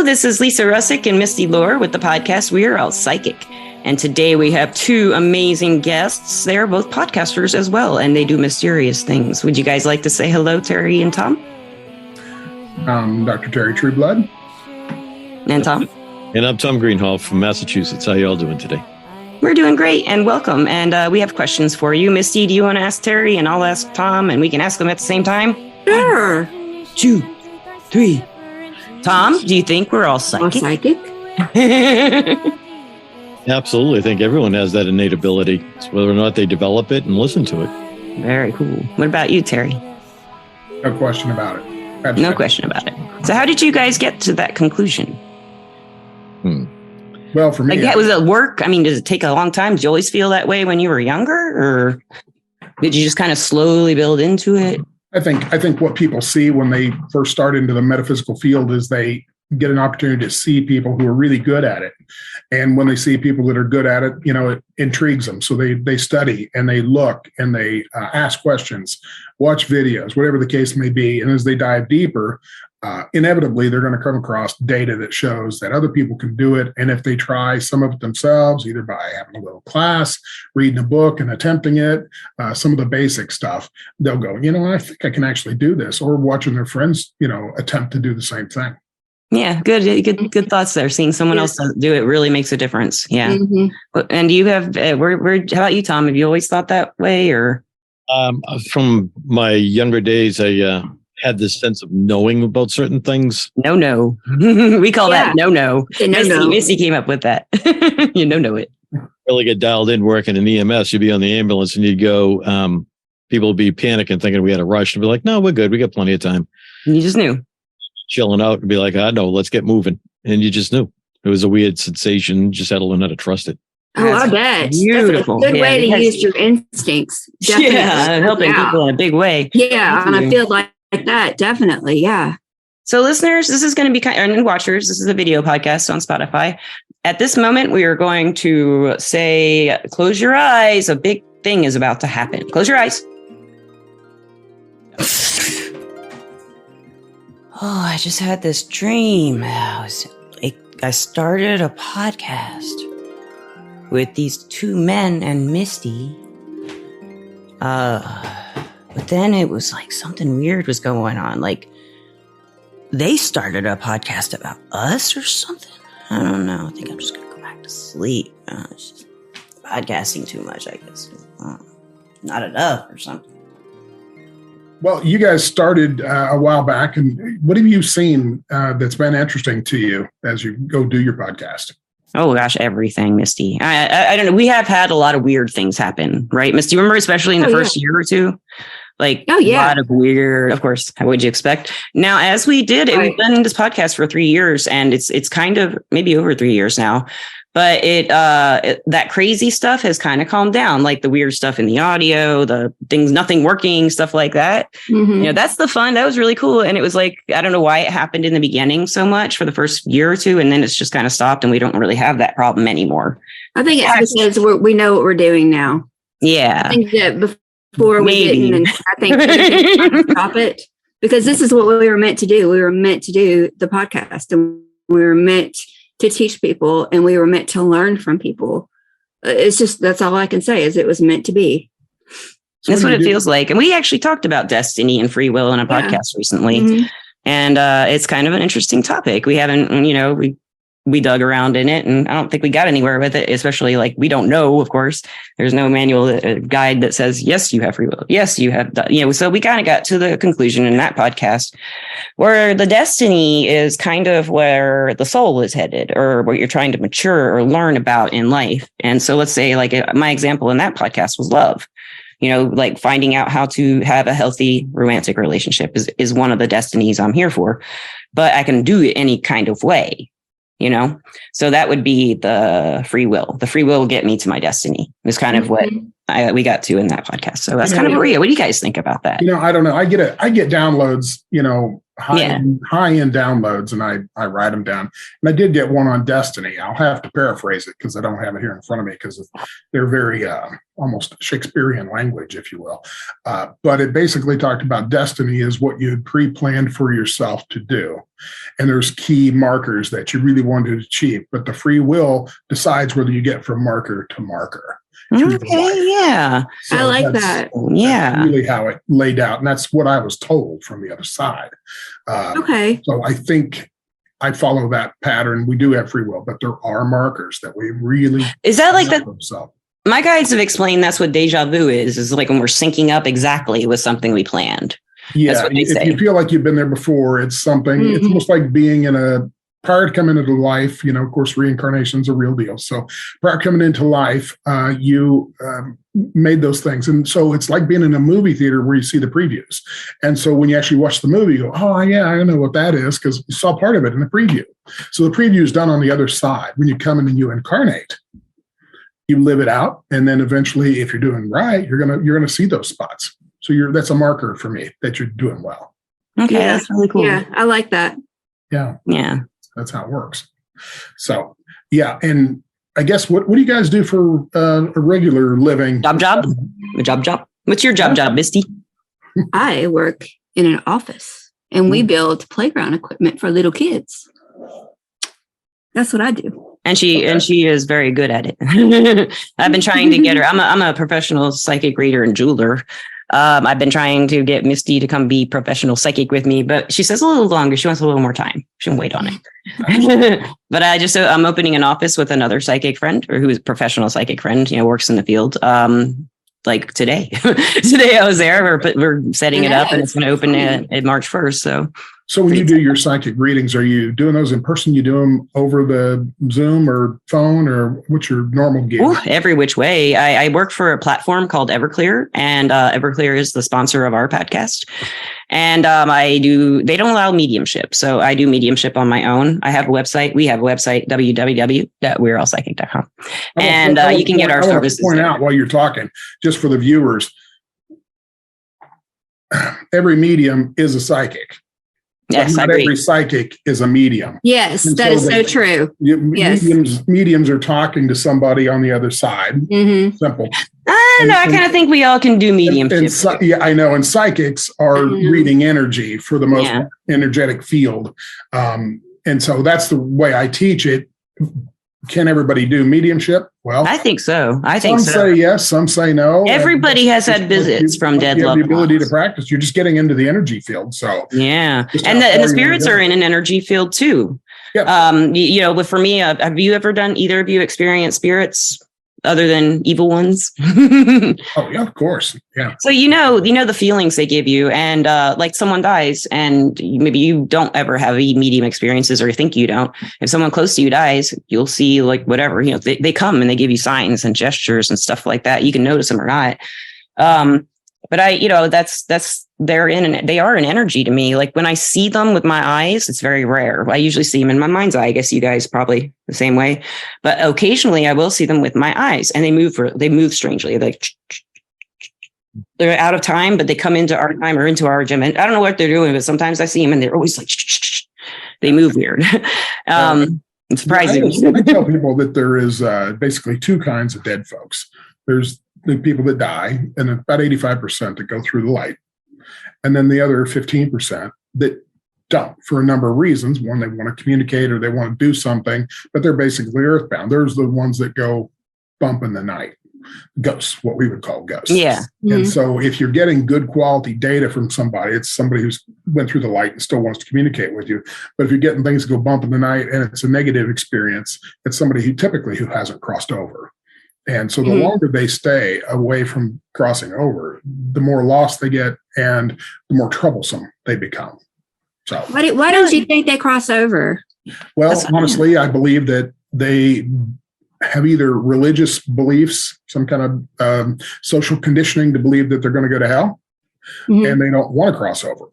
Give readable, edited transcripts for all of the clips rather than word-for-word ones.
this is Lisa Russick and Misty Lore with the podcast We Are All Psychic. And today we have two amazing guests. They're both podcasters as well, and they do mysterious things. Would you guys like to say hello, Terry and Tom? Dr. Terry Trueblood. And Tom? And I'm Tom Greenhall from Massachusetts. How you all doing today? We're doing great, and welcome. And we have questions for you. Misty, do you want to ask Terry, and I'll ask Tom, and we can ask them at the same time? Sure. 1, 2, 3. Tom, do you think we're all psychic? All psychic? Absolutely. I think everyone has that innate ability. It's whether or not they develop it and listen to it. Very cool. What about you, Terry? No question about it. Absolutely. No question about it. So how did you guys get to that conclusion? Well, for me, was it work? I mean, does it take a long time? Did you always feel that way when you were younger, or did you just kind of slowly build into it? I think what people see when they first start into the metaphysical field is they get an opportunity to see people who are really good at it. And when they see people that are good at it, it intrigues them. So they study and they look and they ask questions, watch videos, whatever the case may be. And as they dive deeper, inevitably, they're going to come across data that shows that other people can do it. And if they try some of it themselves, either by having a little class, reading a book and attempting it, some of the basic stuff, they'll go, I think I can actually do this, or watching their friends, attempt to do the same thing. Yeah, good thoughts there. Seeing someone else do it really makes a difference. Yeah. Mm-hmm. And do you have, how about you, Tom? Have you always thought that way, or? From my younger days, I had this sense of knowing about certain things. No. We call that no. Misty came up with that. You know it. Really get dialed in working in EMS. You'd be on the ambulance and you'd go, people would be panicking, thinking we had a rush, and be like, no, we're good. We got plenty of time. And you just knew. Chilling out and be like, no, let's get moving. And you just knew. It was a weird sensation. You just had to learn how to trust it. Oh, I bet. Beautiful. That's a good way to use your instincts. Definitely. Yeah, helping people in a big way. Yeah, on a field like that, definitely. Yeah. So listeners, this is going to be and watchers, this is a video podcast on Spotify. At this moment, we are going to say, close your eyes. A big thing is about to happen. Close your eyes. Oh, I just had this dream. I started a podcast with these two men and Misty. But then it was like something weird was going on. Like they started a podcast about us or something. I don't know. I think I'm just going to go back to sleep. It's just podcasting too much, I guess. Not enough or something. Well, you guys started a while back, and what have you seen that's been interesting to you as you go do your podcast? Oh gosh, everything, Misty. I don't know. We have had a lot of weird things happen, right, Misty? Remember, especially in the first year or two, a lot of weird. Of course, how would you expect? Now, as we did, we've done this podcast for 3 years, and it's kind of maybe over 3 years now. But that crazy stuff has kind of calmed down, like the weird stuff in the audio, the things, nothing working, stuff like that. Mm-hmm. That's the fun. That was really cool. And it was like, I don't know why it happened in the beginning so much for the first year or two. And then it's just kind of stopped and we don't really have that problem anymore. I think it's because we know what we're doing now. Yeah. I think that before we didn't, and I think we didn't stop it because this is what we were meant to do. We were meant to do the podcast, and we were meant to teach people, and we were meant to learn from people. It's just, that's all I can say is it was meant to be. That's what it feels like. And we actually talked about destiny and free will in a podcast recently. Mm-hmm. And it's kind of an interesting topic. We haven't, we dug around in it, and I don't think we got anywhere with it, especially we don't know, of course. There's no manual guide that says, yes, you have free will. Yes, you have, so we kind of got to the conclusion in that podcast where the destiny is kind of where the soul is headed, or what you're trying to mature or learn about in life. And so let's say my example in that podcast was love. Finding out how to have a healthy romantic relationship is one of the destinies I'm here for, but I can do it any kind of way. So that would be the free will. The free will will get me to my destiny. Is kind of what we got to in that podcast. So that's kind of Maria. What do you guys think about that? I don't know. I get downloads, high-end downloads, and I write them down. And I did get one on Destiny. I'll have to paraphrase it because I don't have it here in front of me because they're very almost Shakespearean language, if you will. But it basically talked about destiny is what you had pre-planned for yourself to do. And there's key markers that you really want to achieve. But the free will decides whether you get from marker to marker. Okay, yeah. So I like that. Yeah. That's really how it laid out. And that's what I was told from the other side. Okay. So I think I follow that pattern. We do have free will, but there are markers that we really... Is that like that? My guides have explained that's what deja vu is like when we're syncing up exactly with something we planned. Yeah. That's what they say. If you feel like you've been there before, it's something, it's almost like being in prior to coming into life, of course, reincarnation is a real deal. So prior to coming into life, you made those things. And so it's like being in a movie theater where you see the previews. And so when you actually watch the movie, you go, oh, yeah, I know what that is because you saw part of it in the preview. So the preview is done on the other side. When you come in and you incarnate, you live it out. And then eventually, if you're doing right, you're gonna see those spots. So that's a marker for me that you're doing well. Okay, that's really cool. Yeah, I like that. Yeah. Yeah. That's how it works. So, yeah. And I guess what do you guys do for a regular living? Job. What's your job, Misty? I work in an office and we build playground equipment for little kids. That's what I do. And she is very good at it. I've been trying to get her. I'm a professional psychic reader and jeweler. I've been trying to get Misty to come be professional psychic with me, but she says a little longer. She wants a little more time. She can wait on it. But I'm opening an office with another psychic friend or who is a professional psychic friend, works in the field. Like today, I was there. We're setting it up and it's going to open at March 1st. So when you do your psychic readings, are you doing those in person? You do them over the Zoom or phone, or what's your normal gig? Every which way. I work for a platform called Everclear, and Everclear is the sponsor of our podcast. And they don't allow mediumship. So I do mediumship on my own. I have a website. We have a website, www.we'reallpsychic.com. And you can get our services. Point out while you're talking, just for the viewers, every medium is a psychic. Yes, not every psychic is a medium. Yes, that is so true. Mediums are talking to somebody on the other side. Mm-hmm. Simple. I don't know. I kind of think we all can do mediumship. Yeah, I know. And psychics are reading energy for the most energetic field. And so that's the way I teach it. Can everybody do mediumship? Well, I think so. Some say yes, some say no. Everybody has had visits from dead loved ones. The ability to practice. You're just getting into the energy field. So yeah, and the spirits are in an energy field too. Yeah. But for me, have you ever done either of you experience spirits other than evil ones? Oh yeah, of course. Yeah. So the feelings they give you, and like someone dies, and maybe you don't ever have medium experiences, or you think you don't. If someone close to you dies, you'll see like whatever, they come and they give you signs and gestures and stuff like that. You can notice them or not. But they are an energy to me. Like when I see them with my eyes, it's very rare. I usually see them in my mind's eye. I guess you guys probably the same way, but occasionally I will see them with my eyes, and they move strangely. They're out of time, but they come into our time or into our gym. And I don't know what they're doing, but sometimes I see them and they're always like, they move weird. It's surprising. I tell people that there is basically two kinds of dead folks. There's the people that die, and about 85% that go through the light. And then the other 15% that don't for a number of reasons. One, they want to communicate or they want to do something, but they're basically earthbound. There's the ones that go bump in the night. Ghosts, what we would call ghosts. Yeah. Mm-hmm. And so if you're getting good quality data from somebody, it's somebody who's went through the light and still wants to communicate with you. But if you're getting things that go bump in the night and it's a negative experience, it's somebody who hasn't crossed over. And so the longer they stay away from crossing over, the more lost they get and the more troublesome they become. So why don't you think they cross over? Well, honestly, I believe that they have either religious beliefs, some kind of social conditioning to believe that they're going to go to hell, and they don't want to cross over,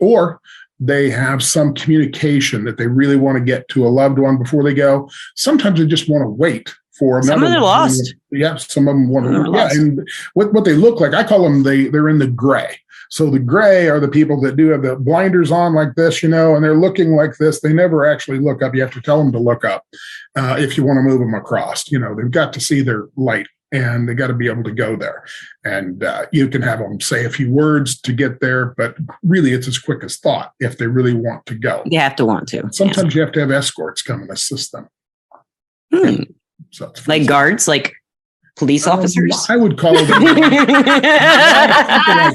or they have some communication that they really want to get to a loved one before they go. Sometimes they just want to wait for some of them lost. Yeah, some of them were. Yeah, and what they look like, I call them they're in the gray. So the gray are the people that do have the blinders on like this, and they're looking like this. They never actually look up. You have to tell them to look up if you want to move them across. They've got to see their light, and they got to be able to go there. And you can have them say a few words to get there, but really it's as quick as thought if they really want to go. You have to want to. Sometimes you have to have escorts come and assist them. So like guards, like police officers. I would call them something like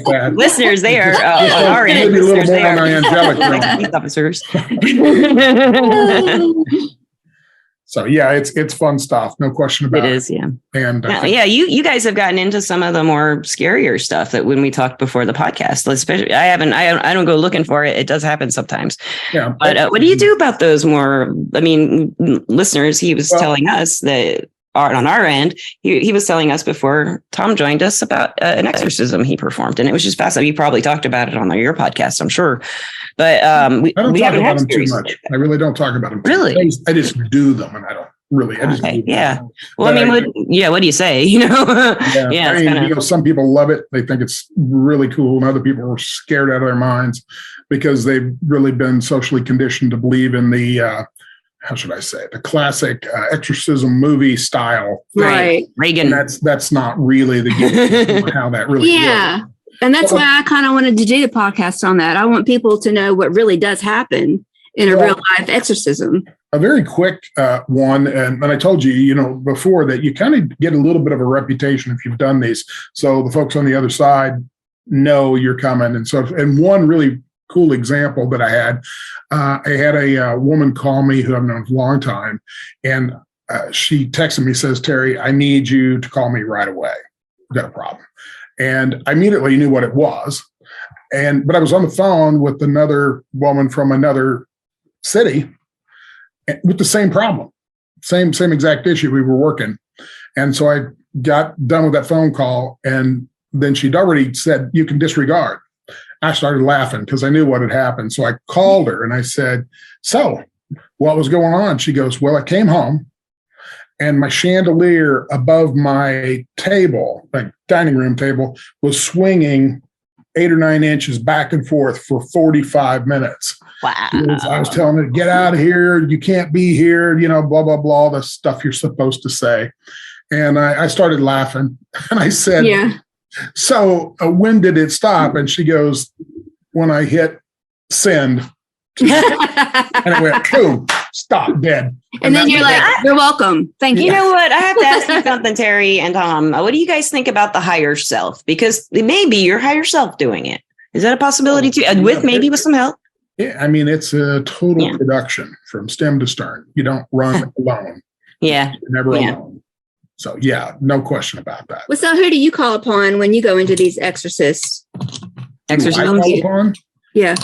that. Listeners, they are on our end. Maybe a little more on my angelic police officers. So yeah, it's fun stuff, no question about it. It is, yeah. And you guys have gotten into some of the more scarier stuff that when we talked before the podcast. Especially, I don't go looking for it. It does happen sometimes. Yeah. But what do you do about those more? I mean, listeners, he was telling us that on our end, he was telling us before Tom joined us about an exorcism he performed, and it was just fascinating. You probably talked about it on your podcast, I'm sure. But we haven't had them too much. I really don't talk about them. Really? I just do them, and I don't really. Yeah. Well, but what do you say? Yeah. Some people love it. They think it's really cool, and other people are scared out of their minds because they've really been socially conditioned to believe in the how should I say, the classic exorcism movie style. Right. Reagan. And that's not really the how that really works. And that's why I kind of wanted to do the podcast on that. I want people to know what really does happen in a real life exorcism. A very quick one, and I told you, before that you kind of get a little bit of a reputation if you've done these. So the folks on the other side know you're coming. And one really cool example that I had a woman call me who I've known for a long time, and she texted me, says, "Terry, I need you to call me right away. I've got a problem." And I immediately knew what it was. But I was on the phone with another woman from another city with the same problem, same exact issue. We were working. And so I got done with that phone call, and then she'd already said, "You can disregard." I started laughing because I knew what had happened. So I called her and I said, "So what was going on?" She goes, "Well, I came home and my chandelier above my table, like dining room table, was swinging 8 or 9 inches back and forth for 45 minutes. Wow. I was telling her, "Get out of here. You can't be here, blah, blah, blah, all the stuff you're supposed to say." And I started laughing and I said, "So when did it stop?" And she goes, "When I hit send." And it went, boom, stop, dead. And then you're like, "You're welcome. Thank you." You know what? I have to ask you something, Terry and Tom. What do you guys think about the higher self? Because it may be your higher self doing it. Is that a possibility too? With some help? Yeah, I mean, it's a total production from stem to stern. You don't run alone. Yeah. You're never alone. So, no question about that. Well, so who do you call upon when you go into these exorcisms? Yeah.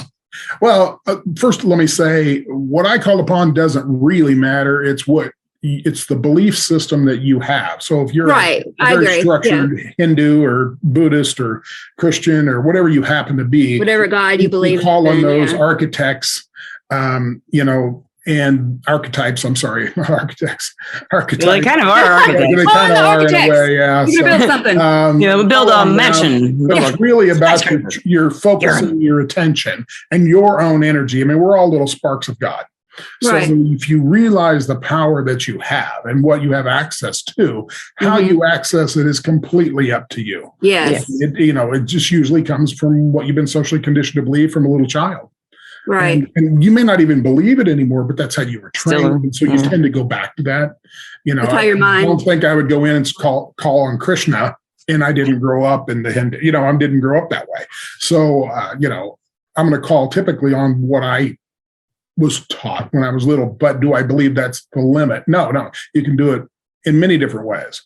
Well, first, let me say what I call upon doesn't really matter. It's the belief system that you have. So if you're a very structured Hindu or Buddhist or Christian or whatever you happen to be, whatever God you believe in, call on those architects, and archetypes. I'm sorry, architects. Archetypes. Well, they kind of are architects. They kind of are in a way, yeah. You build something. Build a mansion. But it's really about your focusing your attention and your own energy. I mean, we're all little sparks of God. So if you realize the power that you have and what you have access to, how you access it is completely up to you. Yes. It just usually comes from what you've been socially conditioned to believe from a little child. Right. And you may not even believe it anymore, but that's how you were trained. And so you tend to go back to that. That's how your mind. I don't think I would go in and call on Krishna, and I didn't grow up in the Hindu, I didn't grow up that way. So, I'm going to call typically on what I was taught when I was little, but do I believe that's the limit? No, you can do it in many different ways.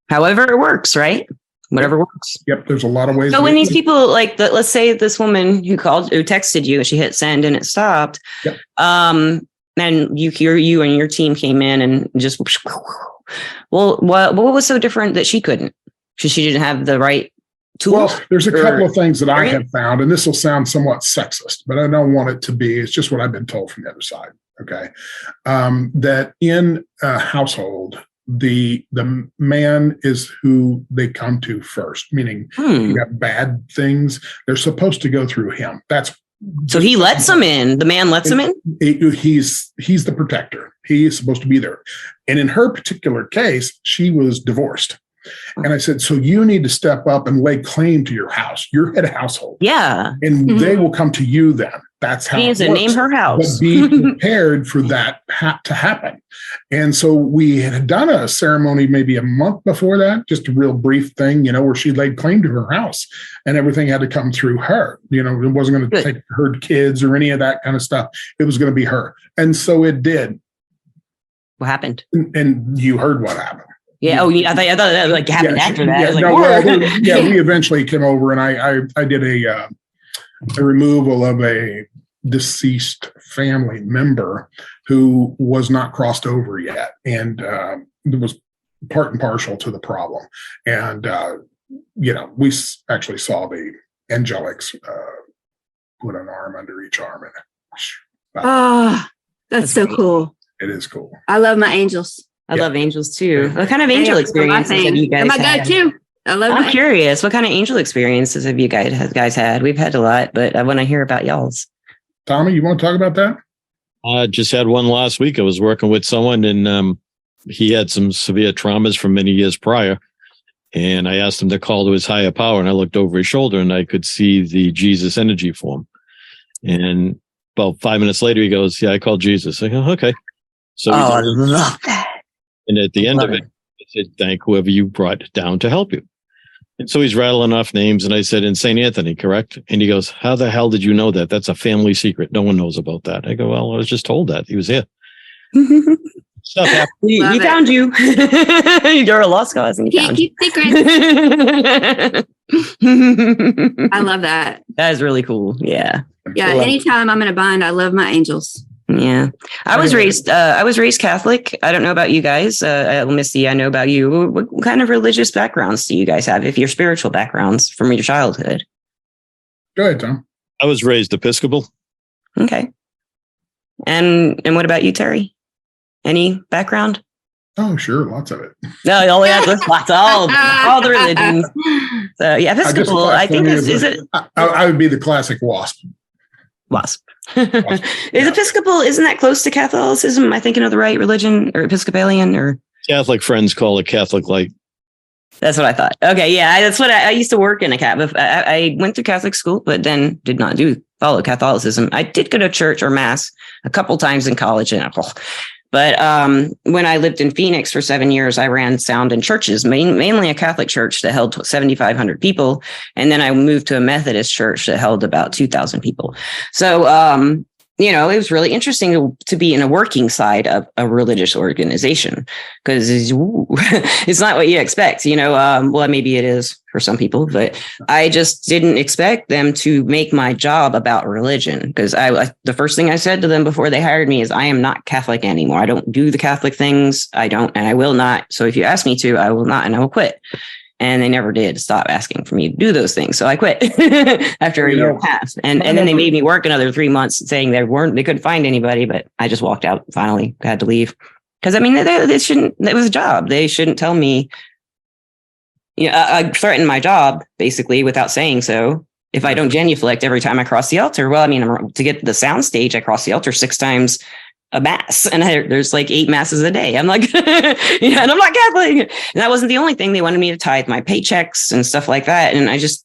However it works, right? Whatever works. Yep, there's a lot of ways. So when these people, let's say this woman who texted you, she hit send and it stopped. Yep. And you and your team came in and just, what was so different that she couldn't? Because she didn't have the right tools? Well, there's a couple of things that I have found, and this will sound somewhat sexist, but I don't want it to be. It's just what I've been told from the other side. Okay. That in a household, the man is who they come to first, meaning you got bad things, they're supposed to go through him. So he lets them in. The man lets them in? He's the protector. He is supposed to be there. And in her particular case, she was divorced. And I said, so you need to step up and lay claim to your house, your head household. Yeah. And they will come to you then. That's how it works. Name her house. But be prepared for that to happen. And so we had done a ceremony maybe a month before that, just a real brief thing, where she laid claim to her house and everything had to come through her. It wasn't going to take her kids or any of that kind of stuff. It was going to be her. And so it did. What happened? And you heard what happened. Yeah. Oh, I thought that like happened after that. We eventually came over and I did a removal of a deceased family member who was not crossed over yet, and it was part and parcel to the problem. And we actually saw the angelics put an arm under each arm, and that's so cool. It is cool. I love my angels. I love angels too. What kind of angel experiences have you guys had? Too. I'm curious. What kind of angel experiences have you guys had? We've had a lot, but I want to hear about y'all's. Tommy, you want to talk about that? I just had one last week. I was working with someone and he had some severe traumas from many years prior. And I asked him to call to his higher power. And I looked over his shoulder and I could see the Jesus energy form. And about 5 minutes later, he goes, yeah, I called Jesus. I go, okay. So I love that. And at the end of it, I said, thank whoever you brought down to help you. And so he's rattling off names. And I said, in St. Anthony, correct? And he goes, how the hell did you know that? That's a family secret. No one knows about that. I go, well, I was just told that. He was here. Stuff happened. He found you. You're a lost cause and he found you. Keep secrets. I love that. That is really cool. Yeah. Yeah. Anytime I'm in a bind, I love my angels. Yeah. I was raised Catholic. I don't know about you guys. Misty, I know about you. What kind of religious backgrounds do you guys have? If your spiritual backgrounds from your childhood? Go ahead, Tom. I was raised Episcopal. Okay. And what about you, Terry? Any background? Oh, sure. Lots of it. No, there's lots of all the religions. So yeah, Episcopal, I think is it? I would be the classic WASP. WASP. Is Episcopal, isn't that close to Catholicism? Am I thinking of the right religion, or Episcopalian, or Catholic friends call it Catholic light. That's what I thought. Okay, yeah, that's what I used to work in a Catholic. I went through Catholic school, but then did not follow Catholicism. I did go to church or mass a couple times in college, but when I lived in Phoenix for 7 years, I ran sound in churches, mainly a Catholic church that held 7,500 people. And then I moved to a Methodist church that held about 2,000 people. So, it was really interesting to be in a working side of a religious organization, because it's not what you expect, well, maybe it is for some people, but I just didn't expect them to make my job about religion, because the first thing I said to them before they hired me is, I am not Catholic anymore. I don't do the Catholic things. I don't, and I will not. So if you ask me to, I will not, and I will quit. And they never did stop asking for me to do those things. So I quit after a year and a half. And then they made me work another 3 months saying they couldn't find anybody, but I just walked out, finally had to leave. Because they shouldn't, it was a job. They shouldn't tell me, I threatened my job basically without saying so. If I don't genuflect every time I cross the altar, to get to the sound stage, I cross the altar 6 times a mass, and there's like 8 masses a day. I'm like, and I'm not Catholic. And that wasn't the only thing. They wanted me to tithe my paychecks and stuff like that. And I just,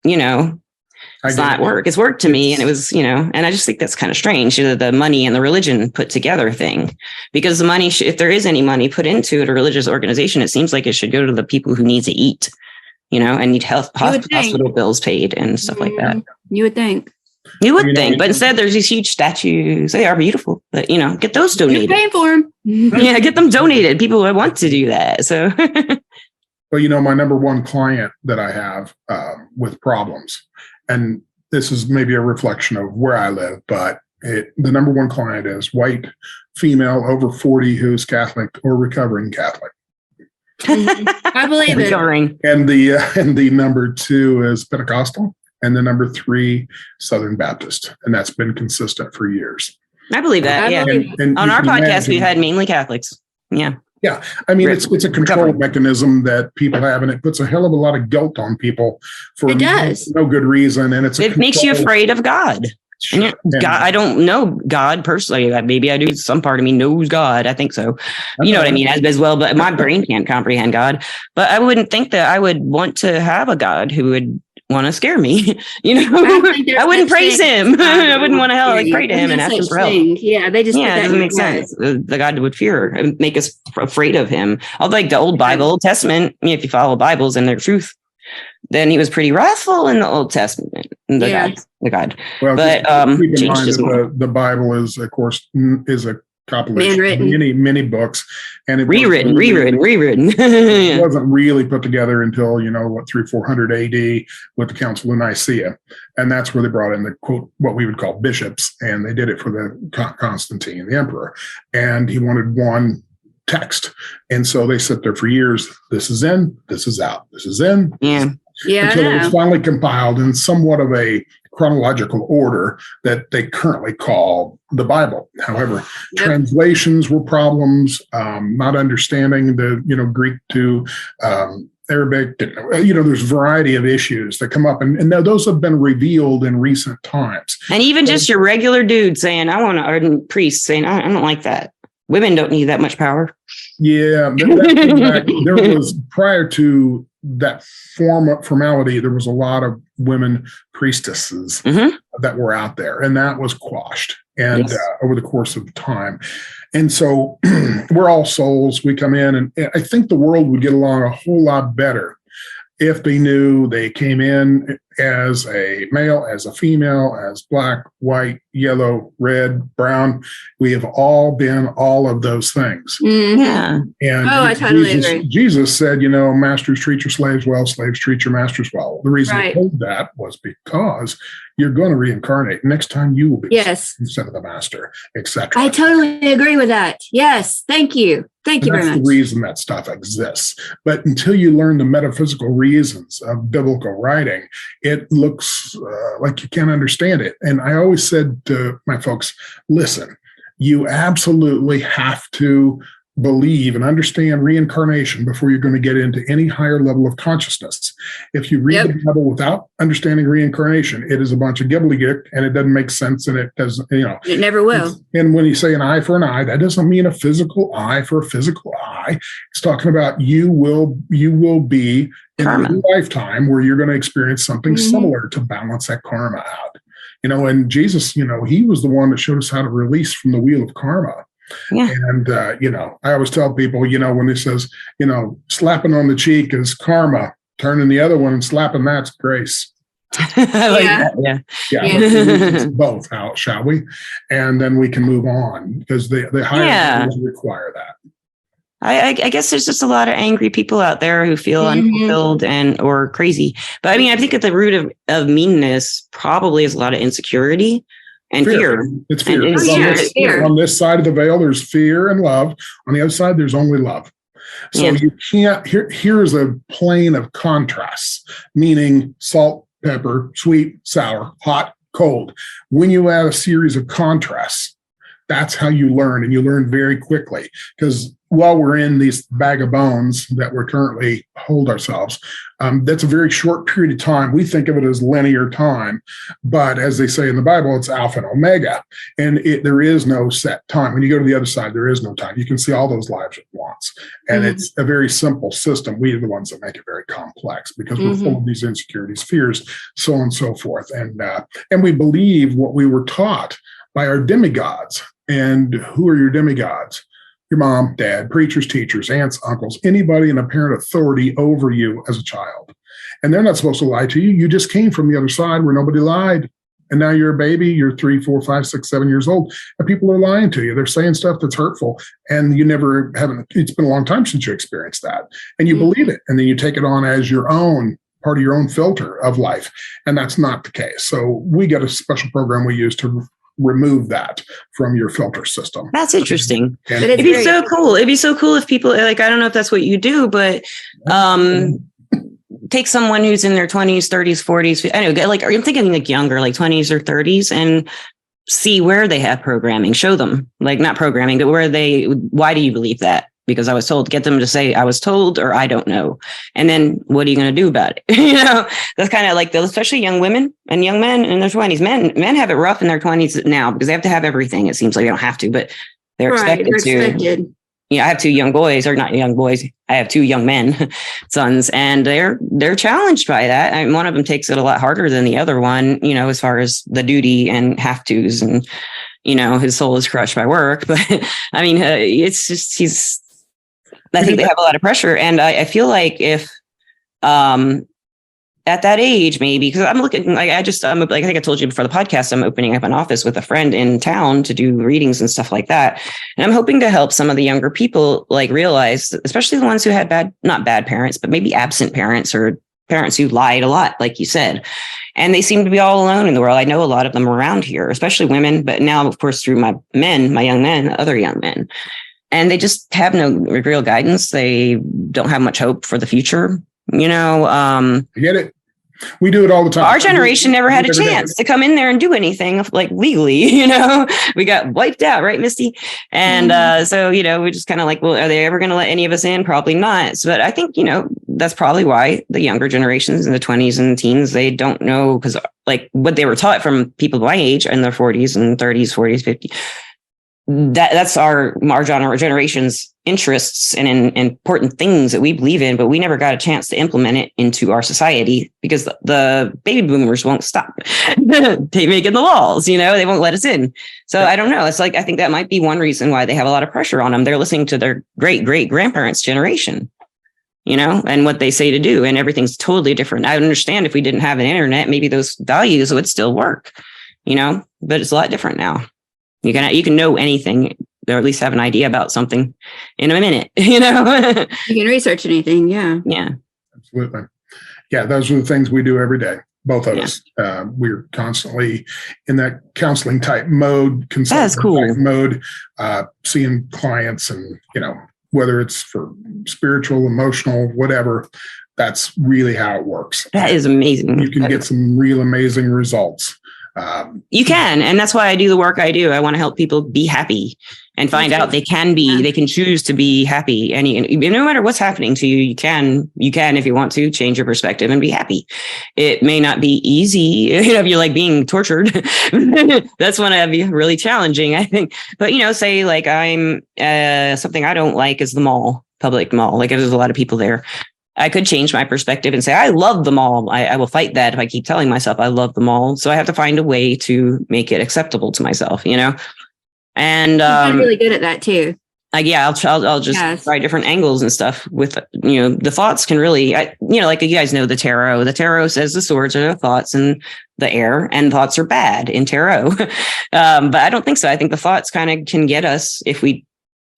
it's not work. It's work to me. And it was, and I just think that's kind of strange, the money and the religion put together thing, because the money, if there is any money put into it, a religious organization, it seems like it should go to the people who need to eat, and need hospital bills paid and stuff like that. You would think. You would think, but instead there's these huge statues. They are beautiful, but get those donated. You're paying for them. Yeah, get them donated. People would want to do that. So, well, my number one client that I have with problems, and this is maybe a reflection of where I live, but the number one client is white, female, over 40, who's Catholic or recovering Catholic. I believe it. Recovering. And the number 2 is Pentecostal. And the number 3, Southern Baptist. And that's been consistent for years. I believe that. Yeah. And on our podcast, we've had mainly Catholics. Yeah. Yeah. I mean, it's a control mechanism that people have, and it puts a hell of a lot of guilt on people for no good reason. And it makes you afraid of God. Sure. And God, I don't know God personally. Maybe I do. Some part of me knows God. I think so. You know what I mean? As well, but my brain can't comprehend God. But I wouldn't think that I would want to have a God who would want to scare me. I wouldn't praise him. I wouldn't want to pray to him and ask him for help. Yeah, they just it doesn't make sense. The God would fear and make us afraid of him. Like the old Bible, Old Testament. If you follow Bibles and their truth, then he was pretty wrathful in the Old Testament. The God. Well, but keep in mind that the Bible is, of course, a compilation of many books, and it rewritten. It wasn't really put together until 300-400 AD with the Council of Nicaea, and that's where they brought in the quote what we would call bishops, and they did it for the Constantine, the emperor, and he wanted one text, and so they sit there for years. This is in, this is out, this is in, until it was finally compiled in somewhat of a chronological order that they currently call the Bible. However, translations were problems, not understanding the Greek to Arabic. There's a variety of issues that come up, and now those have been revealed in recent times. And even just your regular dude saying, "I want to," priest saying, "I don't like that." Women don't need that much power. Yeah, there was prior to that formality, there was a lot of women priestesses that were out there, and that was quashed over the course of time. And so we're all souls. We come in, and I think the world would get along a whole lot better if they knew they came in as a male, as a female, as black, white, yellow, red, brown. We have all been all of those things. Yeah. And I totally agree. Jesus said, masters treat your slaves well, slaves treat your masters well. The reason he told that was because you're going to reincarnate. Next time you will be instead of the master, etc. I totally agree with that. Yes. Thank you. Thank you very much. That's the reason that stuff exists. But until you learn the metaphysical reasons of biblical writing, it looks like you can't understand it. And I always said to my folks, listen, you absolutely have to believe and understand reincarnation before you're going to get into any higher level of consciousness. If you read the Bible without understanding reincarnation, it is a bunch of gibbledygook, and it doesn't make sense, and it doesn't, it never will. And when you say an eye for an eye, that doesn't mean a physical eye for a physical eye. It's talking about you will be in a lifetime where you're going to experience something similar to balance that karma out. And Jesus, he was the one that showed us how to release from the wheel of karma. Yeah. And, I always tell people, when he says, slapping on the cheek is karma, turning the other one and slapping that's grace. I like that. Yeah. Both out, shall we? And then we can move on because the higher levels require that. I guess there's just a lot of angry people out there who feel unfulfilled or crazy. But I mean, I think at the root of meanness probably is a lot of insecurity. And fear. It's fear. On this side of the veil, there's fear and love. On the other side, there's only love. So you can't, here's a plane of contrasts, meaning salt, pepper, sweet, sour, hot, cold. When you add a series of contrasts, that's how you learn, and you learn very quickly. Because while we're in these bag of bones that we currently hold ourselves, that's a very short period of time. We think of it as linear time, but as they say in the Bible, it's Alpha and Omega, and there is no set time. When you go to the other side, there is no time. You can see all those lives at once, and it's a very simple system. We are the ones that make it very complex because we're full of these insecurities, fears, so on and so forth, and we believe what we were taught by our demigods. And who are your demigods? Your mom, dad, preachers, teachers, aunts, uncles, anybody in apparent authority over you as a child. And they're not supposed to lie to you. You just came from the other side where nobody lied. And now you're a baby, you're 3, 4, 5, 6, 7 years old, and people are lying to you. They're saying stuff that's hurtful, and you it's been a long time since you experienced that. And you believe it, and then you take it on as your own, part of your own filter of life. And that's not the case. So we got a special program we use to remove that from your filter system. That's interesting. It'd be so cool. It'd be so cool if people, I don't know if that's what you do, but take someone who's in their 20s, 30s, 40s. I know, I'm thinking younger, 20s or 30s, and see where they have programming. Show them, not programming, but why do you believe that? because I was told. Get them to say I was told or I don't know. And then what are you going to do about it? That's kind of like especially young women and young men in their 20s. Men have it rough in their 20s now because they have to have everything. It seems like they don't have to, but they're expected to. I have 2 young boys, or not young boys. I have 2 young men, sons, and they're challenged by that. I mean, one of them takes it a lot harder than the other one, as far as the duty and have tos, and his soul is crushed by work. But I mean, it's just I think they have a lot of pressure, and I feel like if at that age, maybe, because I'm looking, like I think I told you before the podcast, I'm opening up an office with a friend in town to do readings and stuff like that. And I'm hoping to help some of the younger people realize, especially the ones who had not bad parents, but maybe absent parents or parents who lied a lot, like you said. And they seem to be all alone in the world. I know a lot of them around here, especially women, but now, of course, through my young men, other young men. And they just have no real guidance. They don't have much hope for the future. I get it. We do it all the time. Our generation never had a chance to come in there and do anything legally, we got wiped out, right, Misty? And so, we're just kind of like, well, are they ever going to let any of us in? Probably not. But I think, that's probably why the younger generations in the 20s and teens, they don't know, because what they were taught from people my age in their 40s and 30s, 40s, 50s. That's our generation's interests and important things that we believe in, but we never got a chance to implement it into our society because the baby boomers won't stop they making the laws, they won't let us in. So I don't know. It's I think that might be one reason why they have a lot of pressure on them. They're listening to their great grandparents' generation, and what they say to do, and everything's totally different. I understand if we didn't have an internet, maybe those values would still work, but it's a lot different now. You can know anything, or at least have an idea about something in a minute, You can research anything. Yeah. Yeah. Absolutely. Yeah. Those are the things we do every day. Both of us. We're constantly in that counseling type mode, consulting type mode, seeing clients and, whether it's for spiritual, emotional, whatever, that's really how it works. That is amazing. You can get some real amazing results. You can, and that's why I do the work I do. I want to help people be happy and find out they can choose to be happy. And no matter what's happening to you, you can, if you want to, change your perspective and be happy. It may not be easy, if you're being tortured. That's when it'd be really challenging, I think. But, say I'm, something I don't like is the public mall. There's a lot of people there. I could change my perspective and say, I love the mall. I will fight that if I keep telling myself I love the mall. So I have to find a way to make it acceptable to myself, And I'm really good at that too. I'll just try different angles and stuff with, the thoughts can really, you guys know the tarot. The tarot says the swords are the thoughts in the air, and thoughts are bad in tarot. But I don't think so. I think the thoughts kind of can get us if we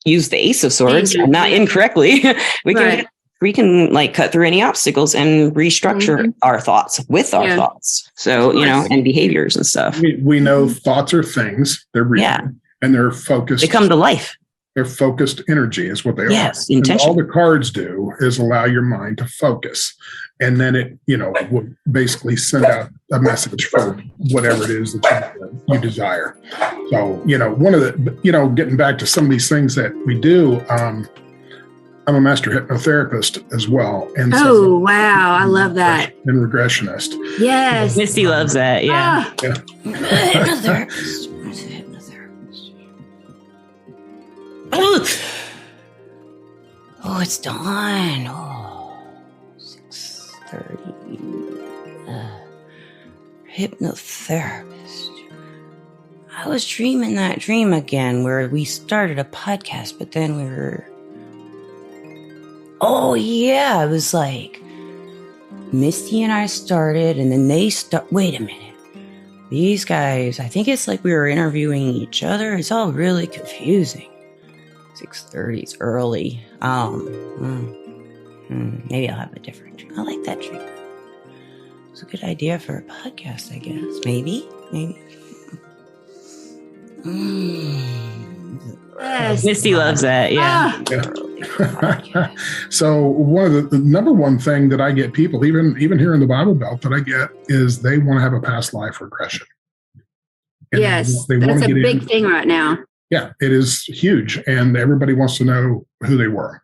use the Ace of Swords, not incorrectly. We can cut through any obstacles and restructure our thoughts with our thoughts. So, and behaviors and stuff. We know thoughts are things. They're real. Yeah. And they're focused. They come to life. They're focused energy is what they are. Yes, intention. All the cards do is allow your mind to focus. And then it, will basically send out a message for whatever it is that you desire. So, one of the, getting back to some of these things that we do, I'm a master hypnotherapist as well. And wow. I love that. And regressionist. Yes. Misty loves that. Yeah. Hypnotherapist. Oh, it's dawn. 6:30. Hypnotherapist. I was dreaming that dream again where we started a podcast, but then we were... Oh, yeah. It was Misty and I started, and then they wait a minute. These guys, I think it's we were interviewing each other. It's all really confusing. 6:30 is early. Maybe I'll have a different dream. I like that dream. It's a good idea for a podcast, I guess. Maybe. Yes. Misty loves that. Yeah. So one of the number one thing that I get people, even here in the Bible Belt, that I get is they want to have a past life regression. And yes, that's a big thing right now. Yeah, it is huge. And everybody wants to know, who they were.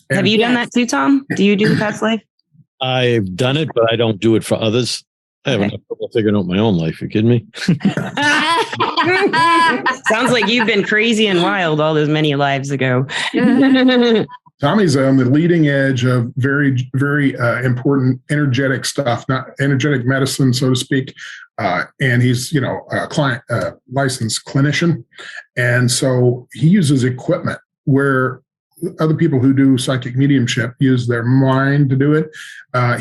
And have you done that too, Tom? Do you do the past life? I've done it, but I don't do it for others. I have enough trouble figuring out my own life. You kidding me? Sounds like you've been crazy and wild all those many lives ago. Tommy's on the leading edge of very, very important energetic stuff, not energetic medicine, so to speak. And he's, a licensed clinician. And so he uses equipment where other people who do psychic mediumship use their mind to do it.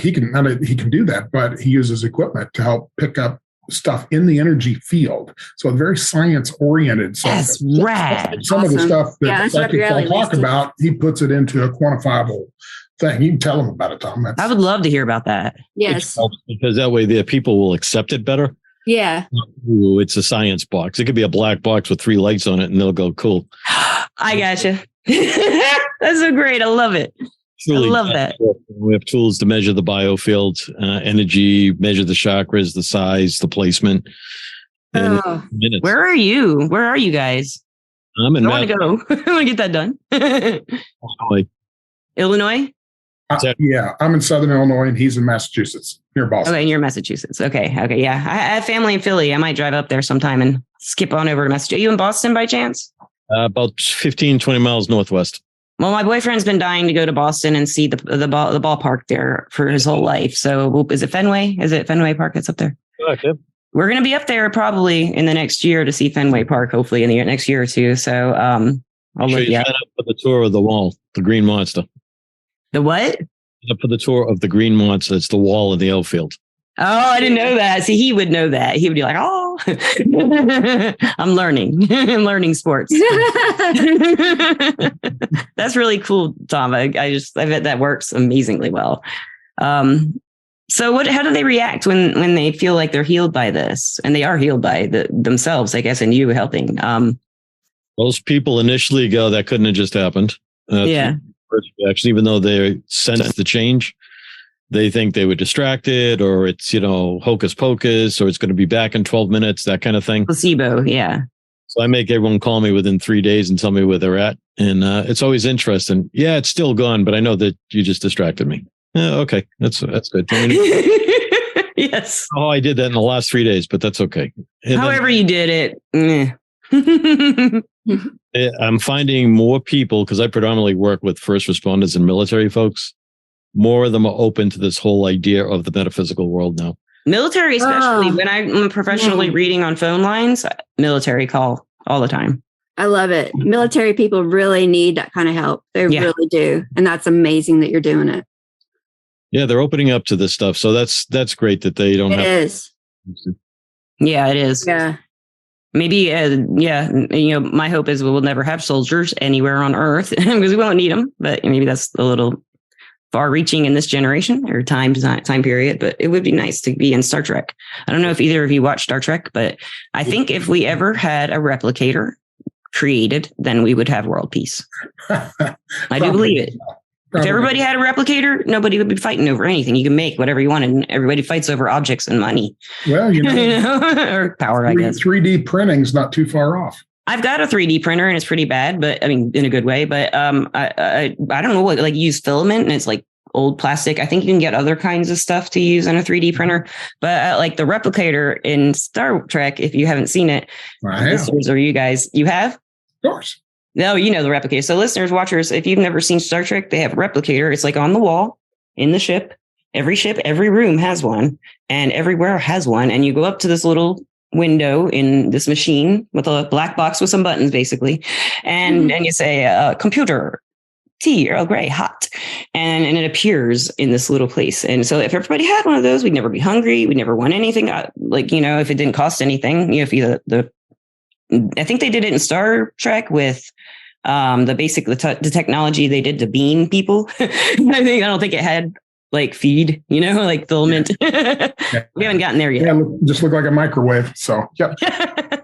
He can do that, but he uses equipment to help pick up stuff in the energy field. So very science oriented. That's rad. Some awesome. of the stuff that psychics all talk listed. about, he puts it into a quantifiable thing. You can tell them about it, Tom. I would love to hear about that. Yes. Because that way the people will accept it better. Yeah. Ooh, it's a science box. It could be a black box with 3 lights on it and they'll go, cool. I gotcha. That's so great. I love it. Truly, I love that. We have tools to measure the biofield, energy, measure the chakras, the size, the placement. And minutes. Where are you? Where are you guys? I'm in I want to go. I want to get that done. Illinois? Yeah, I'm in Southern Illinois and he's in Massachusetts, near Boston. Okay, and you're in Massachusetts. Okay. Yeah. I have family in Philly. I might drive up there sometime and skip on over to Massachusetts. Are you in Boston by chance? About 15, 20 miles northwest. Well, my boyfriend's been dying to go to Boston and see the ballpark there for his whole life. So is it Fenway? Is it Fenway Park that's up there? Okay. We're going to be up there probably in the next year to see Fenway Park, hopefully in the next year or two. So I'll look you up for the tour of the wall, the Green Monster. The what? For the tour of the Green Monster. It's the wall in the outfield. Oh, I didn't know that. See, he would know that. He would be like, oh, I'm learning. I'm learning sports. That's really cool, Tom. I bet that works amazingly well. So how do they react when they feel like they're healed by this? And they are healed by themselves, I guess, and you helping. Most people initially go, that couldn't have just happened. Yeah. First reaction, even though they sense the change. They think they were distracted or it's, hocus pocus or it's going to be back in 12 minutes, that kind of thing. Placebo, yeah. So I make everyone call me within 3 days and tell me where they're at. And it's always interesting. Yeah, it's still gone, but I know that you just distracted me. Okay, that's good. Yes. Oh, I did that in the last 3 days, but that's okay. And however you did it. I'm finding more people, because I predominantly work with first responders and military folks. More of them are open to this whole idea of the metaphysical world now. Military, especially when I'm professionally reading on phone lines, military call all the time. I love it. Military people really need that kind of help. They really do. And that's amazing that you're doing it. Yeah, they're opening up to this stuff. So that's great that they don't have. It is. Yeah, it is. Yeah. Maybe, my hope is we will never have soldiers anywhere on Earth because we won't need them. But maybe that's a little far-reaching in this generation or time period, but it would be nice to be in Star Trek. I don't know if either of you watch Star Trek, but I think if we ever had a replicator created, then we would have world peace. I do believe it. If everybody had a replicator, nobody would be fighting over anything. You can make whatever you want, and everybody fights over objects and money. Well, or power, I guess. 3D printing's not too far off. I've got a 3D printer and it's pretty bad, but I mean, in a good way. But I don't know what, like, use filament and it's like old plastic. I think you can get other kinds of stuff to use on a 3D printer. But like the replicator in Star Trek, if you haven't seen it, listeners or you guys, you have? Of course. No, you know the replicator. So listeners, watchers, if you've never seen Star Trek, they have a replicator. It's like on the wall in the ship. Every room has one and everywhere has one. And you go up to this little window in this machine with a black box with some buttons, basically. And you say, computer, tea, Earl Grey, hot. And it appears in this little place. And so if everybody had one of those, we'd never be hungry. We'd never want anything. If it didn't cost anything, I think they did it in Star Trek with the technology they did to beam people. I don't think it had like feed, like filament. Yeah. We haven't gotten there yet. Yeah, just looked like a microwave. So, yep.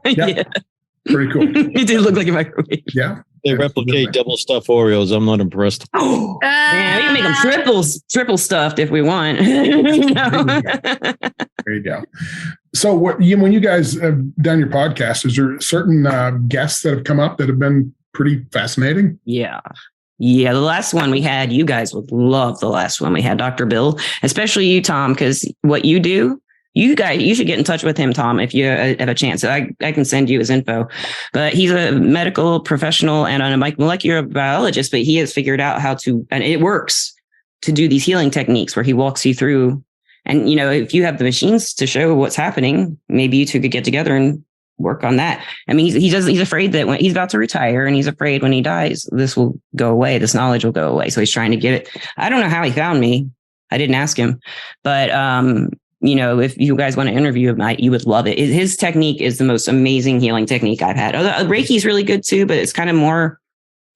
Yeah. Pretty cool. It did look like a microwave. Yeah. They replicate double stuffed Oreos. I'm not impressed. Oh, man, we can make them triple stuffed if we want. There you go. So when you guys have done your podcast, is there certain guests that have come up that have been pretty fascinating? Yeah. Yeah, the last one we had, you guys would love the last one we had, Dr. Bill, especially you, Tom, because what you do, you should get in touch with him, Tom, if you have a chance. I can send you his info. But he's a medical professional and a molecular biologist, but he has figured out how to, and it works, to do these healing techniques where he walks you through. And, if you have the machines to show what's happening, maybe you two could get together and work on that. I mean, he's afraid that when he's about to retire and he's afraid when he dies, this will go away. This knowledge will go away. So he's trying to get it. I don't know how he found me. I didn't ask him, but, if you guys want to interview him, you would love it. His technique is the most amazing healing technique I've had. Reiki is really good too, but it's kind of more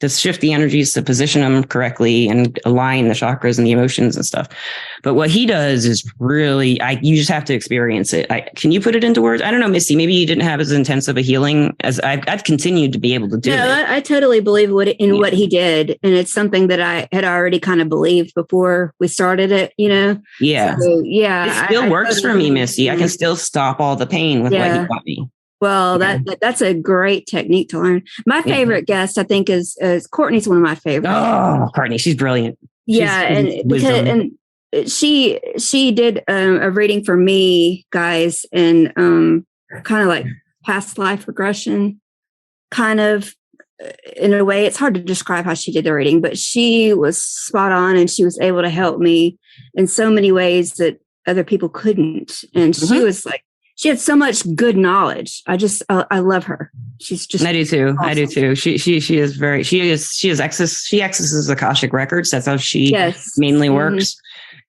to shift the energies, to position them correctly and align the chakras and the emotions and stuff. But what he does is really, you just have to experience it. Can you put it into words? I don't know, Misty, maybe you didn't have as intensive a healing as I've continued to be able to do. No, I totally believe what he did. And it's something that I had already kind of believed before we started it, Yeah. So, yeah. It still works for me, Misty. I can still stop all the pain with what he taught me. Well, that's a great technique to learn. My favorite guest, I think, is Courtney's one of my favorites. Oh, Courtney, she's brilliant. And she did a reading for me, guys, and kind of like past life regression, kind of in a way. It's hard to describe how she did the reading, but she was spot on, and she was able to help me in so many ways that other people couldn't. And she was like, she had so much good knowledge. I love her. She's just. I do too. Awesome. I do too. She accesses Akashic records. That's how she mainly works.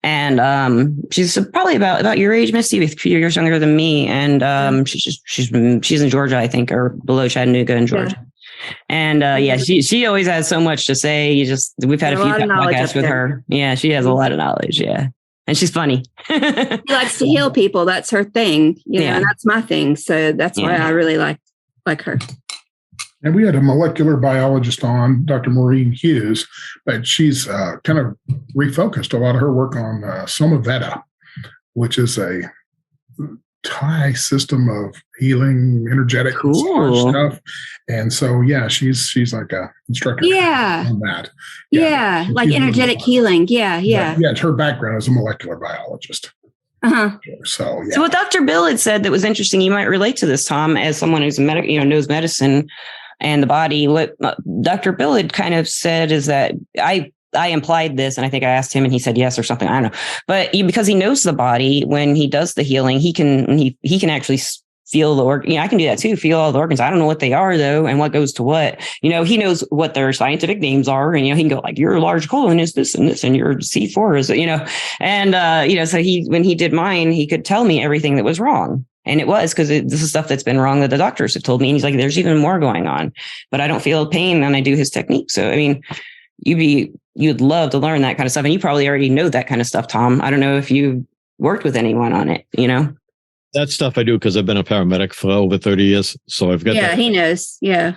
And she's probably about your age, Misty, a few years younger than me. And she's in Georgia, I think, or below Chattanooga in Georgia. Yeah. And she always has so much to say. We've had a few podcasts with her. Yeah, she has a lot of knowledge. Yeah. And she's funny. She likes to heal people. That's her thing. And that's my thing. So that's why I really like her. And we had a molecular biologist on, Dr. Maureen Hughes, but she's kind of refocused a lot of her work on Somaveda, which is a Thai system of healing, energetic stuff. And so, she's like a instructor on that. Yeah, like energetic healing. Yeah. Yeah, her background is a molecular biologist. Uh-huh. So what Dr. Bill had said that was interesting, you might relate to this, Tom, as someone who's knows medicine and the body. What Dr. Bill had kind of said is that I implied this, and I think I asked him and he said yes or something. I don't know. But because he knows the body, when he does the healing, he can actually feel the organ. I can do that too. Feel all the organs. I don't know what they are though, and what goes to what. He knows what their scientific names are, and he can go like, your large colon is this and this, and your C4 is and so when he did mine, he could tell me everything that was wrong. And it was because this is stuff that's been wrong that the doctors have told me. And he's like, there's even more going on, but I don't feel pain when I do his technique. So, I mean, you'd love to learn that kind of stuff. And you probably already know that kind of stuff, Tom. I don't know if you worked with anyone on it, That stuff I do because I've been a paramedic for over 30 years. So I've got he knows. Yeah.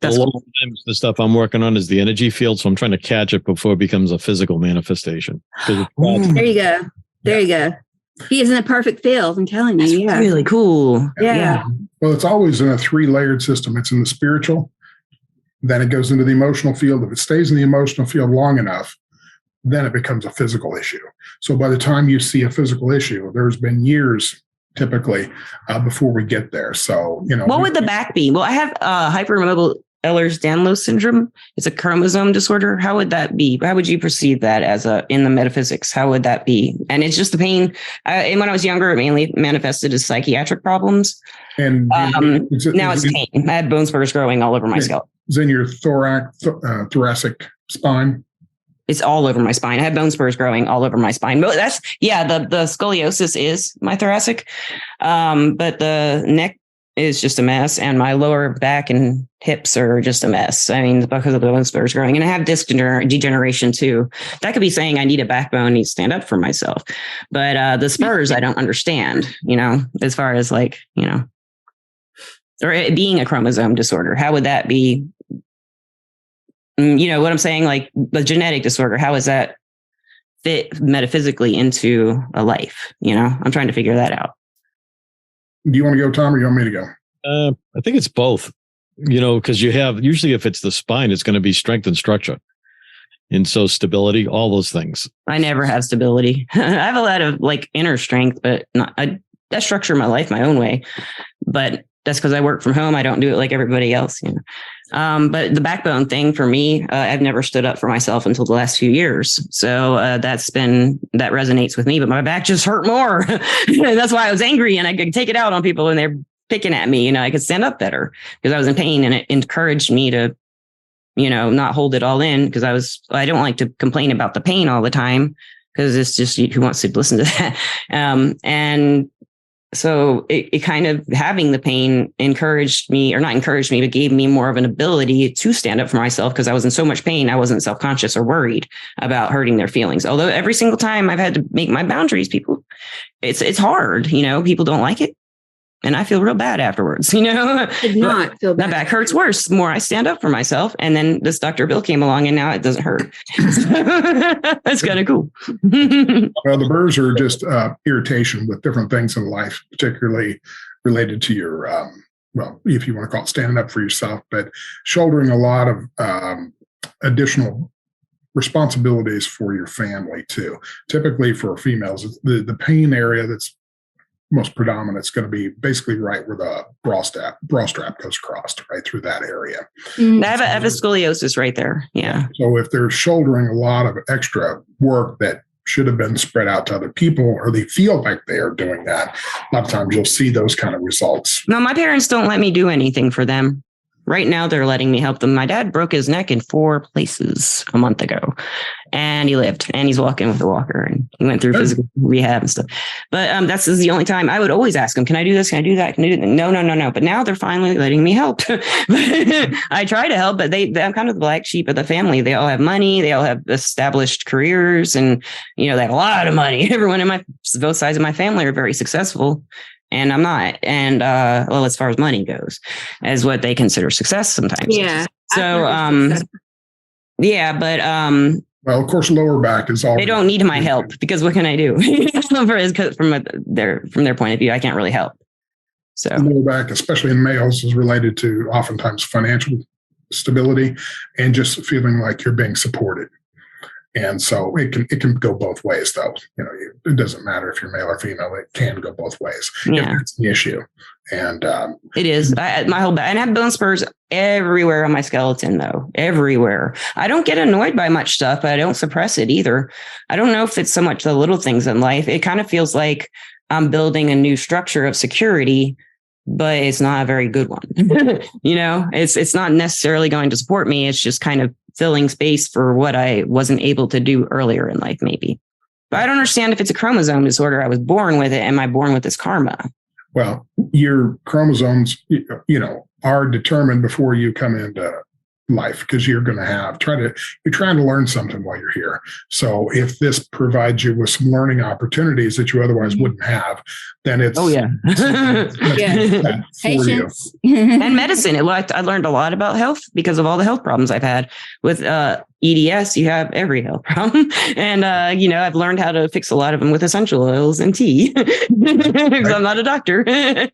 That's a lot of times the stuff I'm working on is the energy field. So I'm trying to catch it before it becomes a physical manifestation. There you go. There you go. He is in a perfect field, I'm telling you. That's really cool. Yeah. Well, it's always in a 3-layered system. It's in the spiritual, then it goes into the emotional field. If it stays in the emotional field long enough, then it becomes a physical issue. So by the time you see a physical issue, there's been years typically before we get there. So, what would the back be? Well, I have hypermobile Ehlers-Danlos syndrome. It's a chromosome disorder. How would that be? How would you perceive that in the metaphysics? How would that be? And it's just the pain. And when I was younger, it mainly manifested as psychiatric problems. And now it's pain. I had bone spurs growing all over my scalp. Is in your thoracic spine? It's all over my spine. I have bone spurs growing all over my spine. But the scoliosis is my thoracic. But the neck is just a mess. And my lower back and hips are just a mess. I mean, because of the bone spurs growing. And I have disc degeneration too. That could be saying I need a backbone, I need to stand up for myself. But the spurs, I don't understand, as far as or it being a chromosome disorder. How would that be? What I'm saying, like the genetic disorder, how does that fit metaphysically into a life? I'm trying to figure that out. Do you want to go, Tom, or you want me to go? I think it's both, because you have, usually if it's the spine, it's going to be strength and structure. And so stability, all those things. I never have stability. I have a lot of like inner strength, but I structure my life my own way. But that's because I work from home. I don't do it like everybody else, you know. But the backbone thing for me, I've never stood up for myself until the last few years. So that resonates with me. But my back just hurt more. That's why I was angry, and I could take it out on people when they're picking at me. You know, I could stand up better because I was in pain, and it encouraged me to, you know, not hold it all in, because I don't like to complain about the pain all the time, because it's just, who wants to listen to that? And so it kind of, having the pain encouraged me, or not encouraged me, but gave me more of an ability to stand up for myself, because I was in so much pain. I wasn't self-conscious or worried about hurting their feelings. Although every single time I've had to make my boundaries, it's hard, you know, people don't like it. And I feel real bad afterwards, you know. Did not feel bad. My back hurts worse the more I stand up for myself. And then this Dr. Bill came along, and now it doesn't hurt. That's kind of cool. Well, the burrs are just irritation with different things in life, particularly related to your, well, if you want to call it standing up for yourself, but shouldering a lot of additional responsibilities for your family too. Typically for females, the pain area that's most predominant is going to be basically right where the bra strap goes across, right through that area. I have a scoliosis right there. Yeah. So if they're shouldering a lot of extra work that should have been spread out to other people, or they feel like they are doing that, a lot of times you'll see those kind of results. No, my parents don't let me do anything for them. Right now, they're letting me help them. My dad broke his neck in 4 places a month ago, and he lived, and he's walking with a walker, and he went through physical rehab and stuff. But that's the only time I would always ask him, can I do this? Can I do that? Can I do that? No. But now they're finally letting me help. I try to help, but I'm kind of the black sheep of the family. They all have money. They all have established careers, and, you know, they have a lot of money. Everyone in both sides of my family are very successful. And I'm not. And, well, as far as money goes, as what they consider success sometimes. Yeah. So, yeah, but, well, of course, lower back is all. They don't need my help, because what can I do? From their point of view, I can't really help. So lower back, especially in males, is related to oftentimes financial stability and just feeling like you're being supported. And so it can go both ways, though. You know, it doesn't matter if you're male or female; it can go both ways. Yeah, it's an issue, and it is. My whole back, and I have bone spurs everywhere on my skeleton, though. Everywhere. I don't get annoyed by much stuff, but I don't suppress it either. I don't know if it's so much the little things in life. It kind of feels like I'm building a new structure of security, but it's not a very good one. You know, it's not necessarily going to support me. It's just kind of filling space for what I wasn't able to do earlier in life, maybe. But I don't understand if it's a chromosome disorder. I was born with it. Am I born with this karma? Well, your chromosomes, you know, are determined before you come into life, because you're going to you're trying to learn something while you're here. So if this provides you with some learning opportunities that you otherwise wouldn't have, then it's patience and medicine. I learned a lot about health because of all the health problems I've had with EDS. You have every health problem, and you know, I've learned how to fix a lot of them with essential oils and tea, because I'm not a doctor. I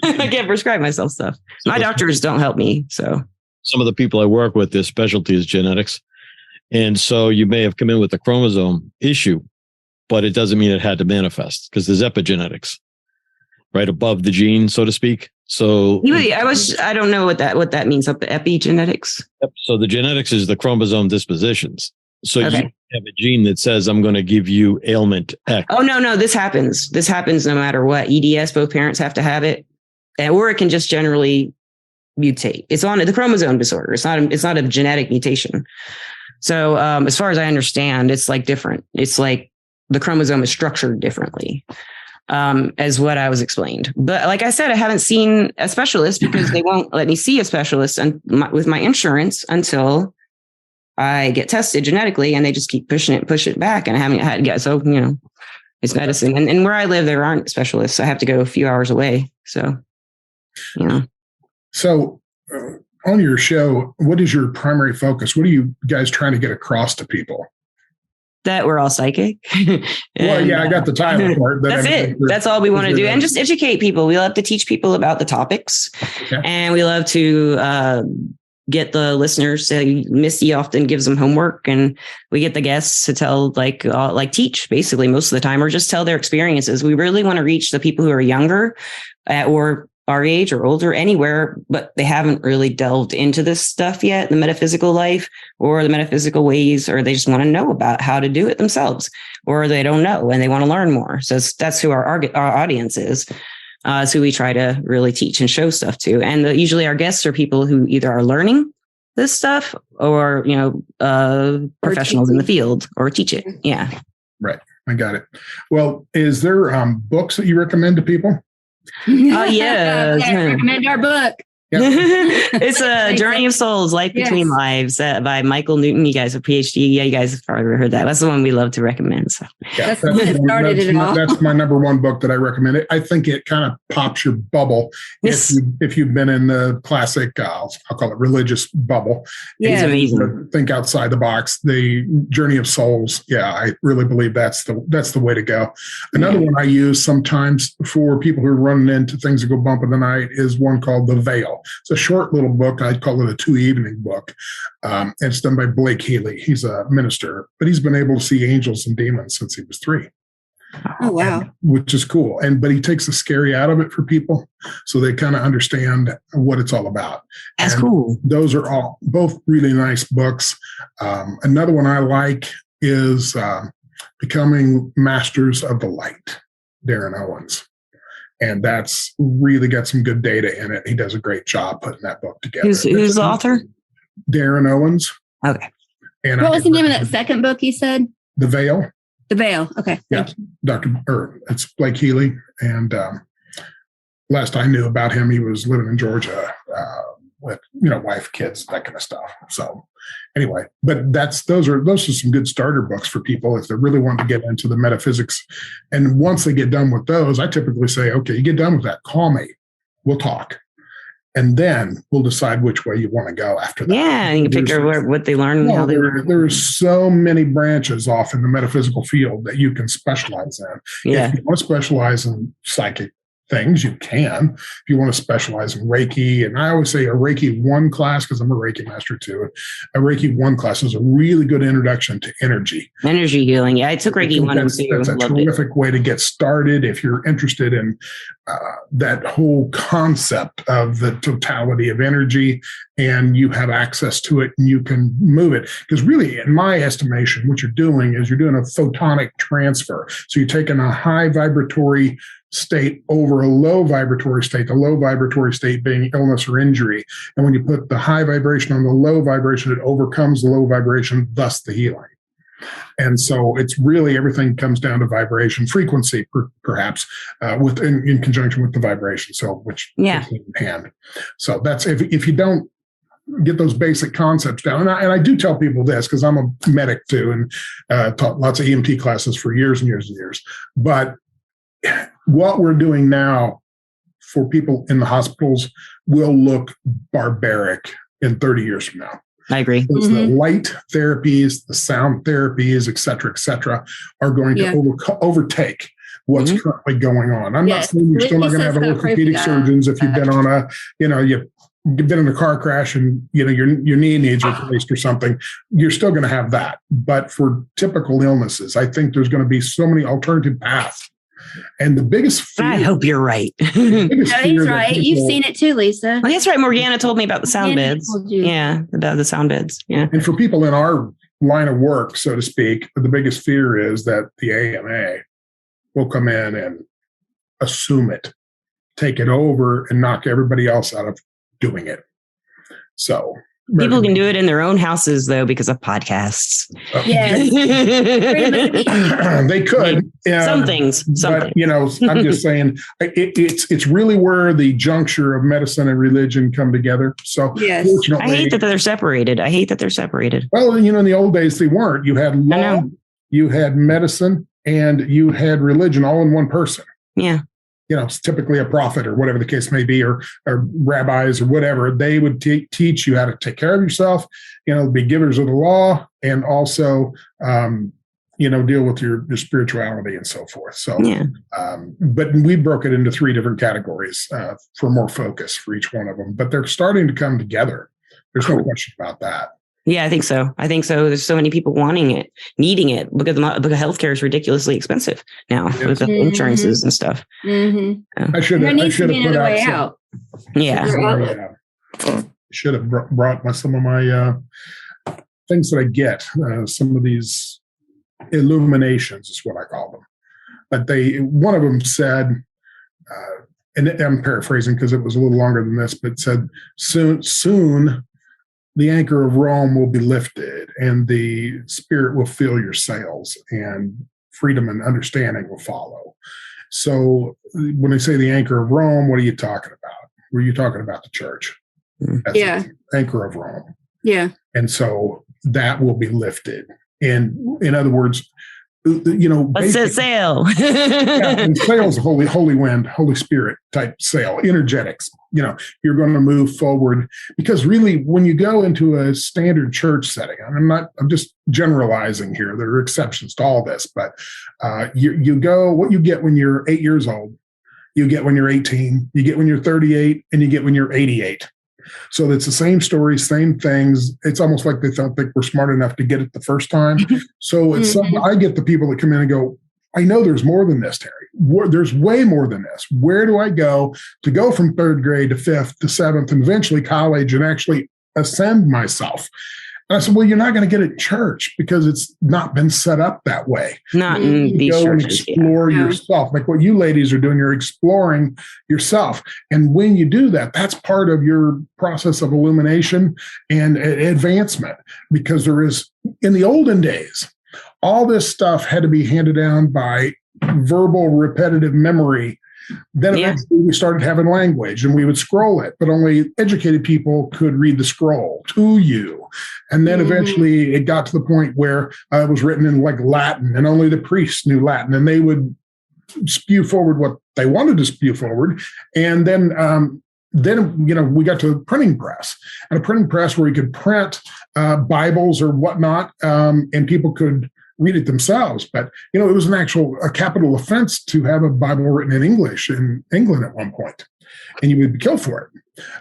can't prescribe myself stuff. My doctors don't help me, so. Some of the people I work with, their specialty is genetics. And so you may have come in with a chromosome issue, but it doesn't mean it had to manifest, because there's epigenetics right above the gene, so to speak. So I don't know what that means. Epigenetics. So the genetics is the chromosome dispositions. So okay. You have a gene that says, I'm going to give you ailment X. Oh, no, this happens. This happens no matter what. EDS, both parents have to have it, or it can just generally mutate. It's on the chromosome disorder. It's not a genetic mutation. So as far as I understand, it's like different. It's like the chromosome is structured differently, as what I was explained. But like I said, I haven't seen a specialist because they won't let me see a specialist with my insurance until I get tested genetically, and they just keep push it back, and I haven't had to get. So, you know, it's medicine, and where I live, there aren't specialists. I have to go a few hours away. So, you know. So on your show, what is your primary focus? What are you guys trying to get across to people? That we're all psychic. Well, yeah, I got the title part. That's it. That's all we want to do. And just educate people. We love to teach people about the topics. Okay. And we love to get the listeners to, Misty often gives them homework, and we get the guests to tell, teach basically most of the time, or just tell their experiences. We really want to reach the people who are younger or our age or older, anywhere, but they haven't really delved into this stuff yet, the metaphysical life or the metaphysical ways, or they just want to know about how to do it themselves, or they don't know and they want to learn more. So that's who our audience is. So we try to really teach and show stuff to. And usually our guests are people who either are learning this stuff or, professionals in the field, or teach it. Yeah. Right. I got it. Well, is there books that you recommend to people? Oh, yeah. Recommend our book. Yep. It's a Journey of Souls, Life Between Lives by Michael Newton. You guys have PhD. Yeah, you guys have probably heard that. That's the one we love to recommend. So that's the one that started it all. That's my number one book that I recommend. I think it kind of pops your bubble if you've been in the classic, I'll call it religious bubble. Yeah, it's amazing. Think outside the box. The Journey of Souls. Yeah, I really believe that's the way to go. Another one I use sometimes for people who are running into things that go bump in the night is one called The Veil. It's a short little book. I'd call it a 2-evening book. And it's done by Blake Healy. He's a minister, but he's been able to see angels and demons since he was 3. Oh, wow. Which is cool. But he takes the scary out of it for people so they kind of understand what it's all about. That's cool. Those are both really nice books. Another one I like is Becoming Masters of the Light, Darren Owens. And that's really got some good data in it. He does a great job putting that book together. Who's the author? Darren Owens. Okay. And what was the name of that second book you said? The Veil. The Veil. Okay. Yeah. It's Blake Healy. And last I knew about him, he was living in Georgia with, wife, kids, that kind of stuff. So anyway, but those are some good starter books for people if they really want to get into the metaphysics. And once they get done with those, I typically say, okay, you get done with that, call me, we'll talk. And then we'll decide which way you want to go after that. Yeah, and you can figure what they learn and how they learn. There are so many branches off in the metaphysical field that you can specialize in. Yeah. If you want to specialize in psychic things, you can. If you want to specialize in Reiki, and I always say a Reiki 1 class, because I'm a Reiki master too, a Reiki 1 class is a really good introduction to energy healing. Yeah, I took Reiki 1 and 2. That's a terrific way to get started if you're interested in that whole concept of the totality of energy, and you have access to it and you can move it. Because really, in my estimation, what you're doing is you're doing a photonic transfer. So you're taking a high vibratory state over a low vibratory state, the low vibratory state being illness or injury. And when you put the high vibration on the low vibration, it overcomes the low vibration, thus the healing. And so it's really everything comes down to vibration, frequency, perhaps, in conjunction with the vibration. So which goes hand in hand. So that's if you don't get those basic concepts down. And I do tell people this because I'm a medic too, and taught lots of EMT classes for years and years and years. But what we're doing now for people in the hospitals will look barbaric in 30 years from now. I agree. The light therapies, the sound therapies, et cetera, are going to overtake what's currently going on. I'm not saying you're still not going to have orthopedic surgeons if you've been on you've been in a car crash and your knee needs replaced or something. You're still going to have that. But for typical illnesses, I think there's going to be so many alternative paths. And the biggest fear, I hope you're right. He's right. You've seen it too, Lisa. Well, that's right. Morgana told me about the sound beds. Yeah, about the sound beds. Yeah. And for people in our line of work, so to speak, the biggest fear is that the AMA will come in and assume it, take it over, and knock everybody else out of doing it. So people can do it in their own houses, though, because of podcasts. Yes. They could. Some things. But, I'm just saying, it's really where the juncture of medicine and religion come together. So I hate that they're separated. Well, in the old days, they weren't. You had law, you had medicine, and you had religion all in one person. Yeah. It's typically a prophet or whatever the case may be, or rabbis or whatever. They would teach you how to take care of yourself, be givers of the law, and also, deal with your spirituality and so forth. So, but we broke it into 3 different categories for more focus for each one of them. But they're starting to come together. There's no question about that. Yeah, I think so. There's so many people wanting it, needing it, because healthcare is ridiculously expensive now with the insurances and stuff. Mm-hmm. I should have put out. Yeah. Should have brought some of my things that I get. Some of these illuminations is what I call them. But one of them said, and I'm paraphrasing because it was a little longer than this, but said, soon the anchor of Rome will be lifted and the spirit will fill your sails and freedom and understanding will follow. So when they say the anchor of Rome, what are you talking about? Were you talking about the church? That's the anchor of Rome. Yeah. And so that will be lifted. And in other words, let's set sail. And sail's a holy wind, Holy Spirit type sail, energetics. You're going to move forward because really, when you go into a standard church setting, I'm just generalizing here. There are exceptions to all this, but you go, what you get when you're 8 years old, you get when you're 18, you get when you're 38, and you get when you're 88. So it's the same story, same things. It's almost like they don't think we're smart enough to get it the first time. So it's I get the people that come in and go, I know there's more than this, Terry. There's way more than this. Where do I go to go from third grade to fifth to seventh and eventually college and actually ascend myself? And I said, well, you're not going to get it in church because it's not been set up that way. Not in these churches. Go and explore yourself. Like what you ladies are doing, you're exploring yourself. And when you do that, that's part of your process of illumination and advancement, because there is, in the olden days, all this stuff had to be handed down by verbal, repetitive memory. Then eventually we started having language and we would scroll it, but only educated people could read the scroll to you. And then eventually it got to the point where it was written in like Latin and only the priests knew Latin, and they would spew forward what they wanted to spew forward. And then we got to a printing press, and a printing press where you could print Bibles or whatnot, and people could read it themselves. But, it was a capital offense to have a Bible written in English in England at one point, and you would be killed for it.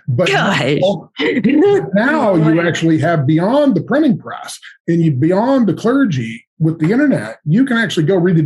But now you actually have, beyond the printing press and beyond the clergy, with the internet, you can actually go read the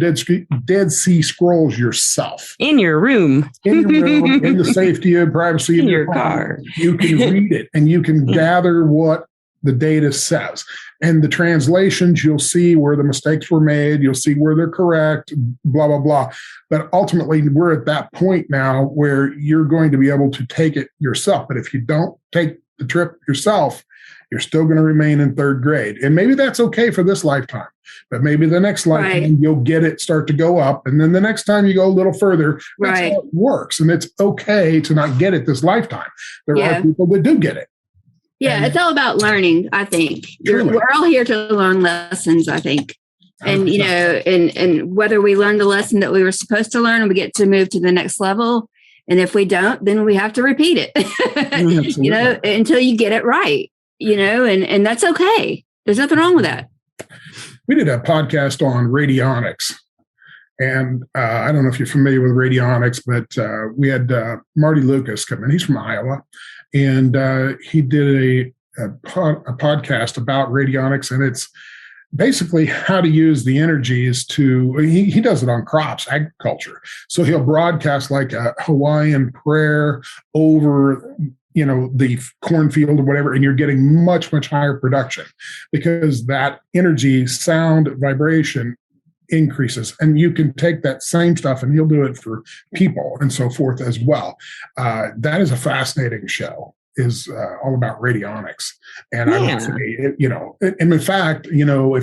Dead Sea Scrolls yourself. In your room. In the safety and privacy of your car. You can read it and you can gather what the data says. And the translations, you'll see where the mistakes were made. You'll see where they're correct, blah, blah, blah. But ultimately, we're at that point now where you're going to be able to take it yourself. But if you don't take the trip yourself, you're still going to remain in third grade. And maybe that's okay for this lifetime. But maybe the next lifetime, you'll get it start to go up. And then the next time you go a little further, that's how it works. And it's okay to not get it this lifetime. There are people that do get it. Yeah, it's all about learning, I think. We're all here to learn lessons, I think. And, and whether we learn the lesson that we were supposed to learn and we get to move to the next level. And if we don't, then we have to repeat it, until you get it right, and that's okay. There's nothing wrong with that. We did a podcast on radionics. And I don't know if you're familiar with radionics, but we had Marty Lucas come in. He's from Iowa. And he did a podcast about radionics, and it's basically how to use the energies to, he does it on crops, agriculture. So he'll broadcast like a Hawaiian prayer over, the cornfield or whatever, and you're getting much, much higher production because that energy, sound, vibration increases. And you can take that same stuff and you'll do it for people and so forth as well. That is a fascinating show, is all about radionics. And I would say, and in fact, if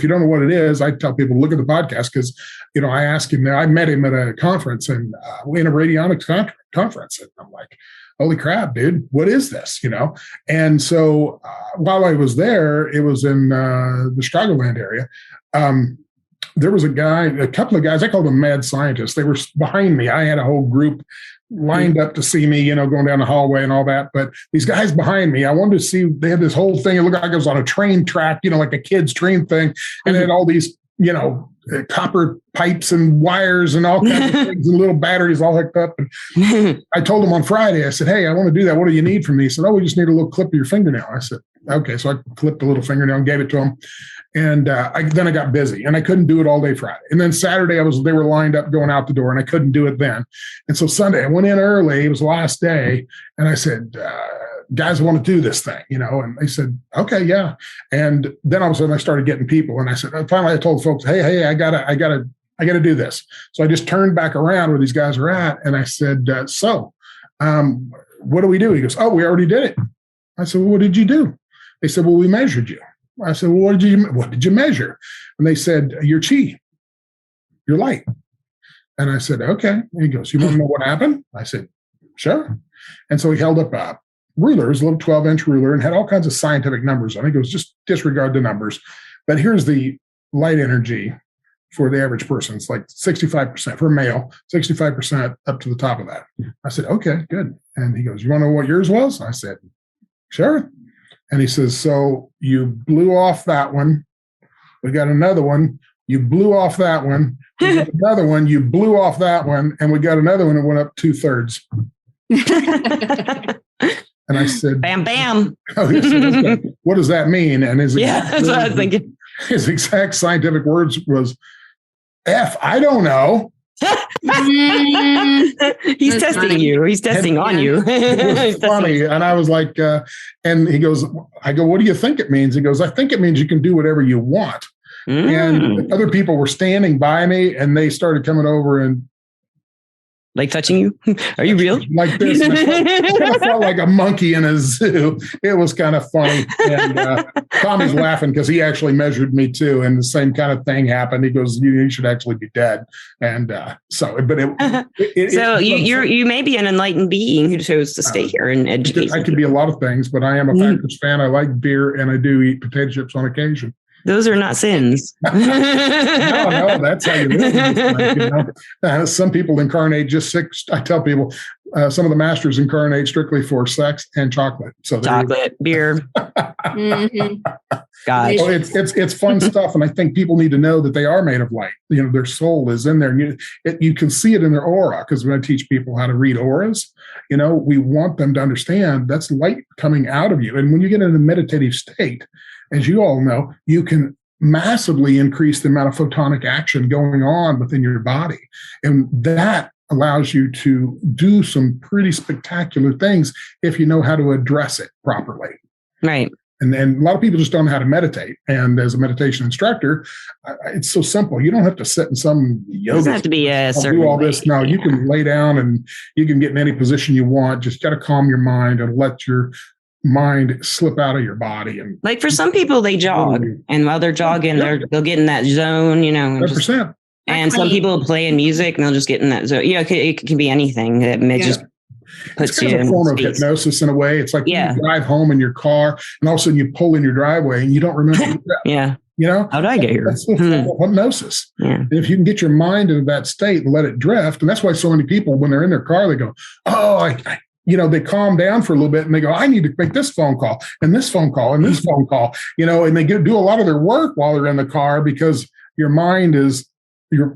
you don't know what it is, I tell people, look at the podcast, because, I asked him, I met him at a conference and in a radionics conference. And I'm like, holy crap, dude, what is this? And so while I was there, it was in the Chicagoland area. There was a couple of guys, I called them mad scientists. They were behind me. I had a whole group lined up to see me, going down the hallway and all that. But these guys behind me, I wanted to see, they had this whole thing. It looked like it was on a train track, like a kid's train thing. And it had all these, copper pipes and wires and all kinds of things and little batteries all hooked up. And I told them on Friday, I said, hey, I want to do that. What do you need from me? He said, oh, we just need a little clip of your fingernail. I said, Okay. So I clipped a little fingernail and gave it to him. And then I got busy and I couldn't do it all day Friday. And then Saturday they were lined up going out the door and I couldn't do it then. And so Sunday I went in early. It was the last day. And I said, guys, I want to do this thing, and they said, okay, yeah. And then all of a sudden I started getting people and I said, finally I told folks, hey, I gotta do this. So I just turned back around where these guys are at. And I said, what do we do? He goes, oh, we already did it. I said, well, what did you do? They said, well, we measured you. I said, well, what did you measure? And they said, your chi, your light. And I said, okay. And he goes, you want to know what happened? I said, sure. And so he held up a ruler, a little 12-inch ruler, and had all kinds of scientific numbers on it. He goes, just disregard the numbers. But here's the light energy for the average person. It's like 65% for a male, 65% up to the top of that. I said, okay, good. And he goes, you want to know what yours was? I said, sure. And he says, so you blew off that one. We got another one. You blew off that one. We got another one. You blew off that one. And we got another one that went up 2/3. And I said, bam, bam. What does that mean? And that's what I was thinking. His exact scientific words was, F, I don't know. He's testing funny. You. He's testing on you. It was funny. And I was like, and he goes, I go, what do you think it means? He goes, I think it means you can do whatever you want. And other people were standing by me and they started coming over and like touching you? Are you real? Like this. I felt like a monkey in a zoo. It was kind of funny. And Tommy's laughing because he actually measured me too. And the same kind of thing happened. He goes, you should actually be dead. And so you may be an enlightened being who chose to stay here and educate. I could be a lot of things, but I am a Packers fan. I like beer and I do eat potato chips on occasion. Those are not sins. No, that's how you live. Some people incarnate I tell people, some of the masters incarnate strictly for sex and chocolate. So chocolate, beer. Gosh. So it's fun stuff. And I think people need to know that they are made of light. Their soul is in there. And you can see it in their aura. Because when I teach people how to read auras, we want them to understand that's light coming out of you. And when you get in a meditative state, as you all know, you can massively increase the amount of photonic action going on within your body. And that allows you to do some pretty spectacular things if you know how to address it properly. Right. And a lot of people just don't know how to meditate. And as a meditation instructor, it's so simple. You don't have to sit in some yoga. It doesn't have to be a certain do all this. No, you can lay down and you can get in any position you want. Just got to calm your mind and let your mind slip out of your body. And like for some people, they jog, and while they're jogging, they'll get in that zone, and 100%. And some people play in music and they'll just get in that zone. It can be anything that just puts you in a form of hypnosis in a way. It's like you drive home in your car and all of a sudden you pull in your driveway and you don't remember. Yeah. How did I get here? That's the form of hypnosis. Yeah. And if you can get your mind into that state and let it drift, and that's why so many people, when they're in their car, they go, oh, they calm down for a little bit and they go, I need to make this phone call and this phone call and this phone call, and they do a lot of their work while they're in the car because your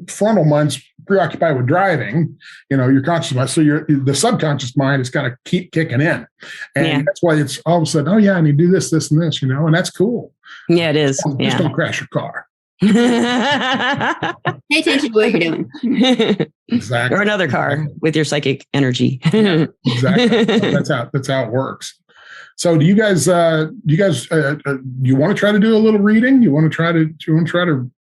frontal mind's preoccupied with driving, your conscious mind. So the subconscious mind is kind of keep kicking in. And that's why it's all of a sudden, oh yeah, I need to do this, this, and this, and that's cool. Yeah, it is. Just don't crash your car. Pay attention to what you're doing. Exactly. Or another car with your psychic energy. Exactly. That's how it works. So do you guys you want to try to do a little reading? You want to try to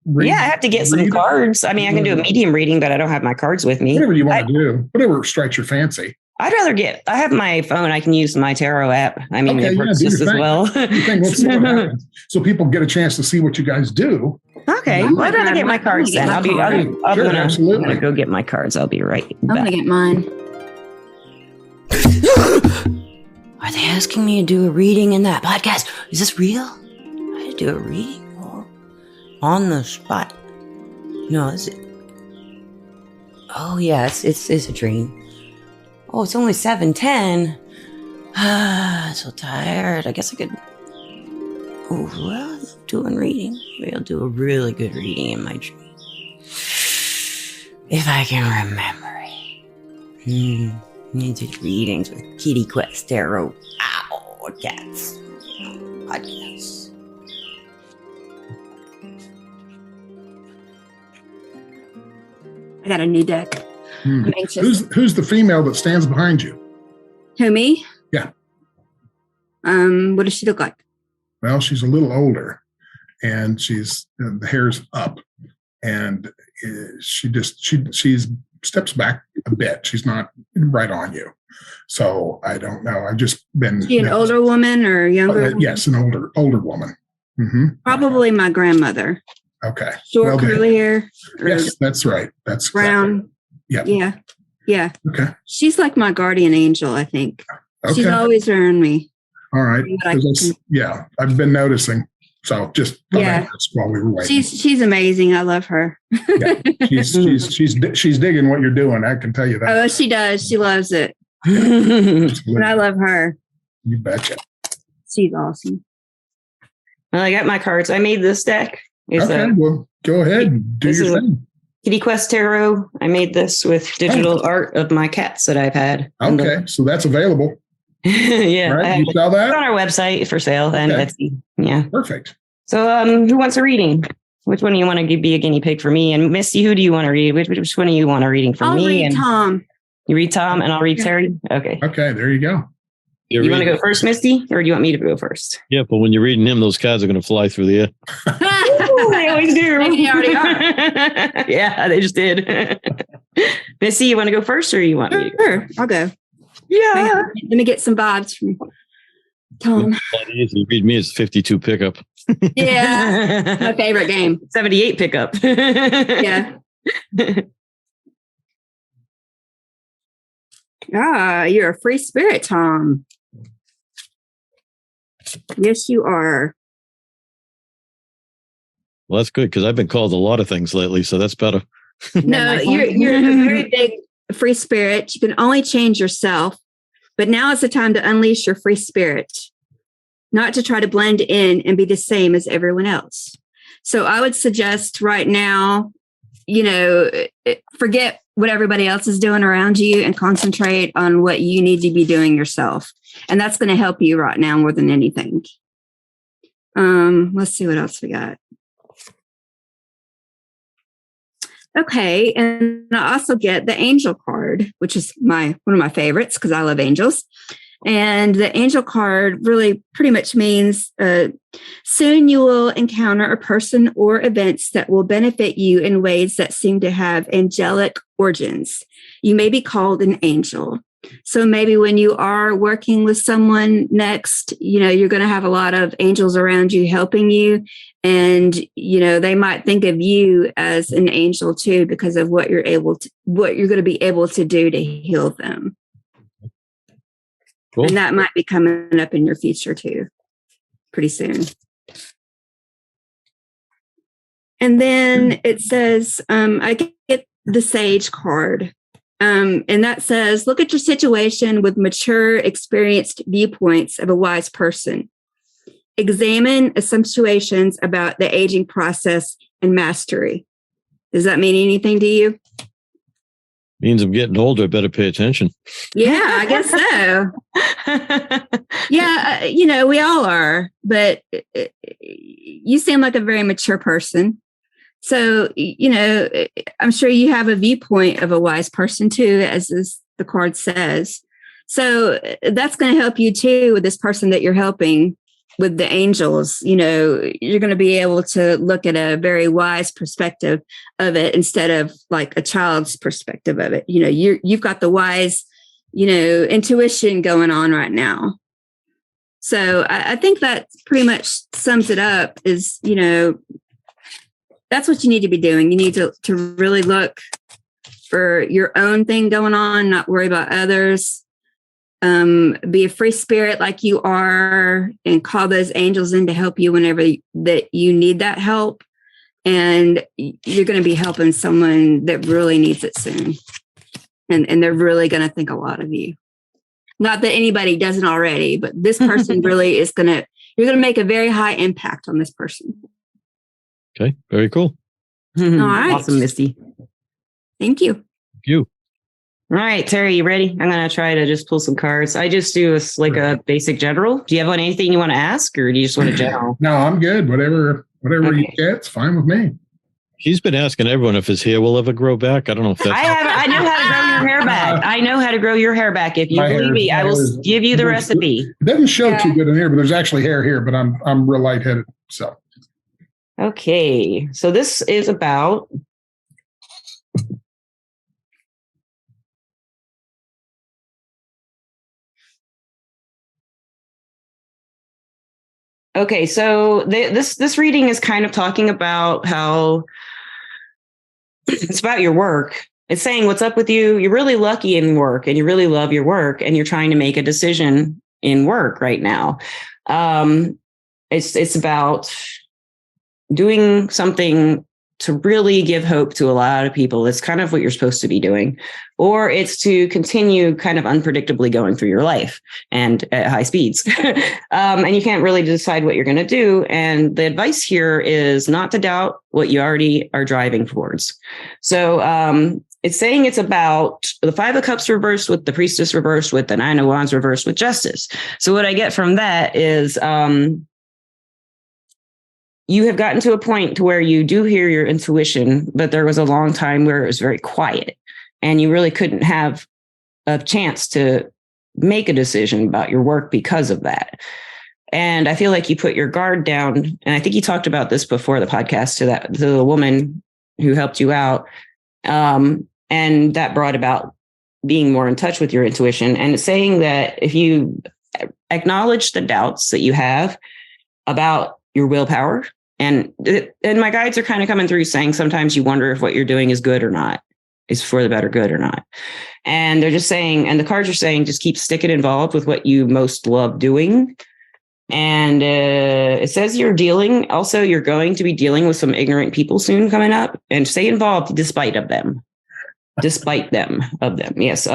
read? Yeah, I have to get some cards. I mean, I can do a medium reading, but I don't have my cards with me. Whatever you want to do, whatever strikes your fancy. I'd rather I have my phone. I can use my tarot app. I mean, it works just as well. Let's see what happens. So people get a chance to see what you guys do. Okay. Well, I'd rather get my cards then. I'm gonna go get my cards. I'll be right back. I'm gonna get mine. Are they asking me to do a reading in that podcast? Is this real? I had to do a reading on the spot. No, is it? Oh yeah, it's a dream. Oh, it's only 7:10. So tired. I guess I could. Oh, well, doing reading. Maybe I'll do a really good reading in my dream. If I can remember it. Need to do readings with Kitty Quest Tarot. Ow, cats. Podcast. I got a new deck. I'm anxious. Who's the female that stands behind you? Who, me? Yeah. What does she look like? Well, she's a little older, and the hair's up, and she steps back a bit. She's not right on you, so I don't know. I've just been. Is she an older woman or younger? Yes, an older woman. Mm-hmm. Probably my grandmother. Okay. Short curly hair. Yes, that's right. That's brown. Exactly. Yeah. Yeah. Okay. She's like my guardian angel, I think. Okay. She's always around me. All right. I've been noticing. So just while we were waiting. She's amazing. I love her. Yeah. She's digging what you're doing. I can tell you that. Oh, she does. She loves it. And I love her. You betcha. She's awesome. Well, I got my cards. I made this deck. Well, go ahead and do your thing. Kitty Quest Tarot. I made this with digital art of my cats that I've had. Okay, so that's available. Yeah. Right, you sell that? It's on our website for sale. And Etsy. Yeah. Perfect. So who wants a reading? Which one do you want to be a guinea pig for me? And Misty, who do you want to read? Which one do you want a reading for me? I'll read Tom. You read Tom and I'll read Terry? Okay. Okay, there you go. You want to go first, Misty? Or do you want me to go first? Yeah, but when you're reading him, those cards are going to fly through the air. They always do. They already are. Yeah, they just did. Misty, you want to go first or you want me to go? Sure, I'll go. Yeah. Let me get some vibes from Tom. You read me, it's 52 pickup. Yeah, my favorite game. 78 pickup. Yeah. You're a free spirit, Tom. Yes, you are. Well, that's good because I've been called a lot of things lately, so that's better. No, you're a very big free spirit. You can only change yourself, but now is the time to unleash your free spirit, not to try to blend in and be the same as everyone else. So I would suggest right now, forget what everybody else is doing around you and concentrate on what you need to be doing yourself. And that's going to help you right now more than anything. Let's see what else we got. Okay. And I also get the angel card, which is one of my favorites because I love angels. And the angel card really pretty much means soon you will encounter a person or events that will benefit you in ways that seem to have angelic origins. You may be called an angel. So maybe when you are working with someone next, you're going to have a lot of angels around you helping you. And, they might think of you as an angel too, because of what you're going to be able to do to heal them. Cool. And that might be coming up in your future too, pretty soon. And then it says, I get the Sage card. And that says, look at your situation with mature, experienced viewpoints of a wise person. Examine assumptions about the aging process and mastery. Does that mean anything to you? Means I'm getting older. I better pay attention. Yeah, I guess so. Yeah, we all are, but you seem like a very mature person. So, I'm sure you have a viewpoint of a wise person too, as the card says. So that's going to help you too with this person that you're helping with the angels. You're going to be able to look at a very wise perspective of it instead of like a child's perspective of it. You've got the wise, intuition going on right now. So I think that pretty much sums it up is, that's what you need to be doing. You need to really look for your own thing going on, not worry about others. Be a free spirit like you are and call those angels in to help you whenever that you need that help. And you're going to be helping someone that really needs it soon. And they're really going to think a lot of you. Not that anybody doesn't already, but this person really is you're going to make a very high impact on this person. Okay. Very cool. All right. Awesome, Misty. Thank you. Thank you. All right, Terry, you ready? I'm going to try to just pull some cards. I just do a basic general. Do you have anything you want to ask, or do you just want a general? No, I'm good. Whatever okay. You get, it's fine with me. He's been asking everyone if his hair will ever grow back. I don't know if that's... I know how to grow your hair back. I know how to grow your hair back. If you believe me, I will give you the recipe. It doesn't show too good in here, but there's actually hair here, but I'm real lightheaded. So. Okay. So this is about... Okay, so this reading is kind of talking about how it's about your work. It's saying what's up with you. You're really lucky in work and you really love your work and you're trying to make a decision in work right now. It's about doing something to really give hope to a lot of people. That's kind of what you're supposed to be doing. Or it's to continue kind of unpredictably going through your life and at high speeds. And you can't really decide what you're going to do. And the advice here is not to doubt what you already are driving towards. So it's saying it's about the Five of Cups reversed with the Priestess reversed with the Nine of Wands reversed with Justice. So what I get from that is... you have gotten to a point to where you do hear your intuition, but there was a long time where it was very quiet and you really couldn't have a chance to make a decision about your work because of that. And I feel like you put your guard down. And I think you talked about this before the podcast to the woman who helped you out. And that brought about being more in touch with your intuition. And it's saying that if you acknowledge the doubts that you have about your willpower, and my guides are kind of coming through saying sometimes you wonder if what you're doing is good or not, is for the better good or not. And they're just saying, and the cards are saying, just keep sticking involved with what you most love doing. And it says you're going to be dealing with some ignorant people soon coming up, and stay involved despite of them. Yes.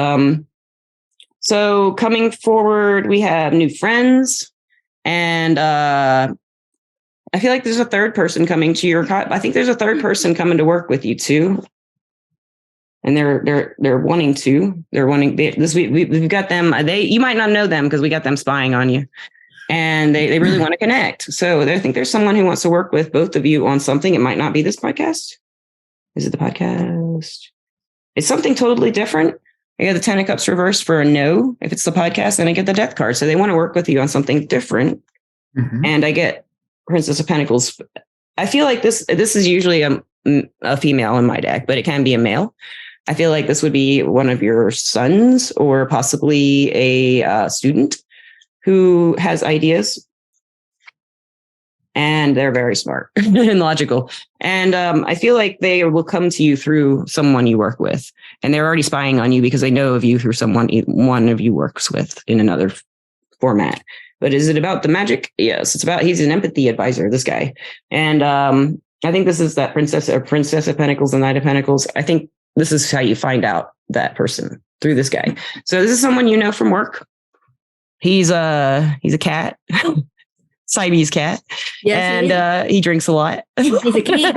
So coming forward, we have new friends, and I feel like there's a third person coming to your... I think there's a third person coming to work with you too. And they're wanting to. We've got them. You might not know them because we got them spying on you. And they really want to connect. So I think there's someone who wants to work with both of you on something. It might not be this podcast. Is it the podcast? It's something totally different. I get the 10 of Cups reversed for a no. If it's the podcast, then I get the Death card. So they want to work with you on something different. Mm-hmm. And I get Princess of Pentacles. I feel like this is usually a female in my deck, but it can be a male. I feel like this would be one of your sons or possibly a student who has ideas, and they're very smart and logical. And I feel like they will come to you through someone you work with, and they're already spying on you because they know of you through someone one of you works with in another format. But is it about the magic? Yes, it's about, he's an empathy advisor, this guy. And I think this is that Princess of Pentacles and Knight of Pentacles. I think this is how you find out that person, through this guy. So this is someone you know from work. He's a cat, Siamese cat. Yes, and he drinks a lot. He's a king.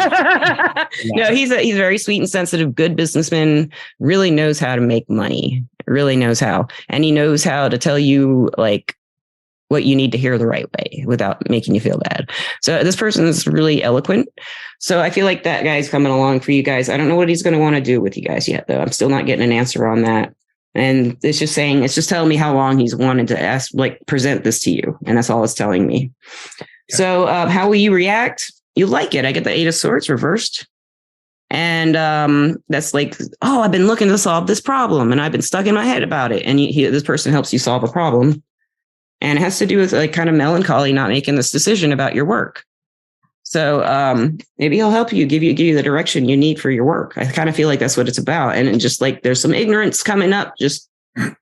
No, he's very sweet and sensitive, good businessman, really knows how to make money, really knows how. And he knows how to tell you like what you need to hear the right way without making you feel bad. So this person is really eloquent. So I feel like that guy's coming along for you guys. I don't know what he's going to want to do with you guys yet, though. I'm still not getting an answer on that. And it's just telling me how long he's wanted to present this to you. And that's all it's telling me. Yeah. So how will you react? You like it. I get the 8 of Swords reversed. And that's like, oh, I've been looking to solve this problem and I've been stuck in my head about it. And this person helps you solve a problem. And it has to do with like kind of melancholy, not making this decision about your work. So maybe he'll help you, give you the direction you need for your work. I kind of feel like that's what it's about. And just like there's some ignorance coming up, just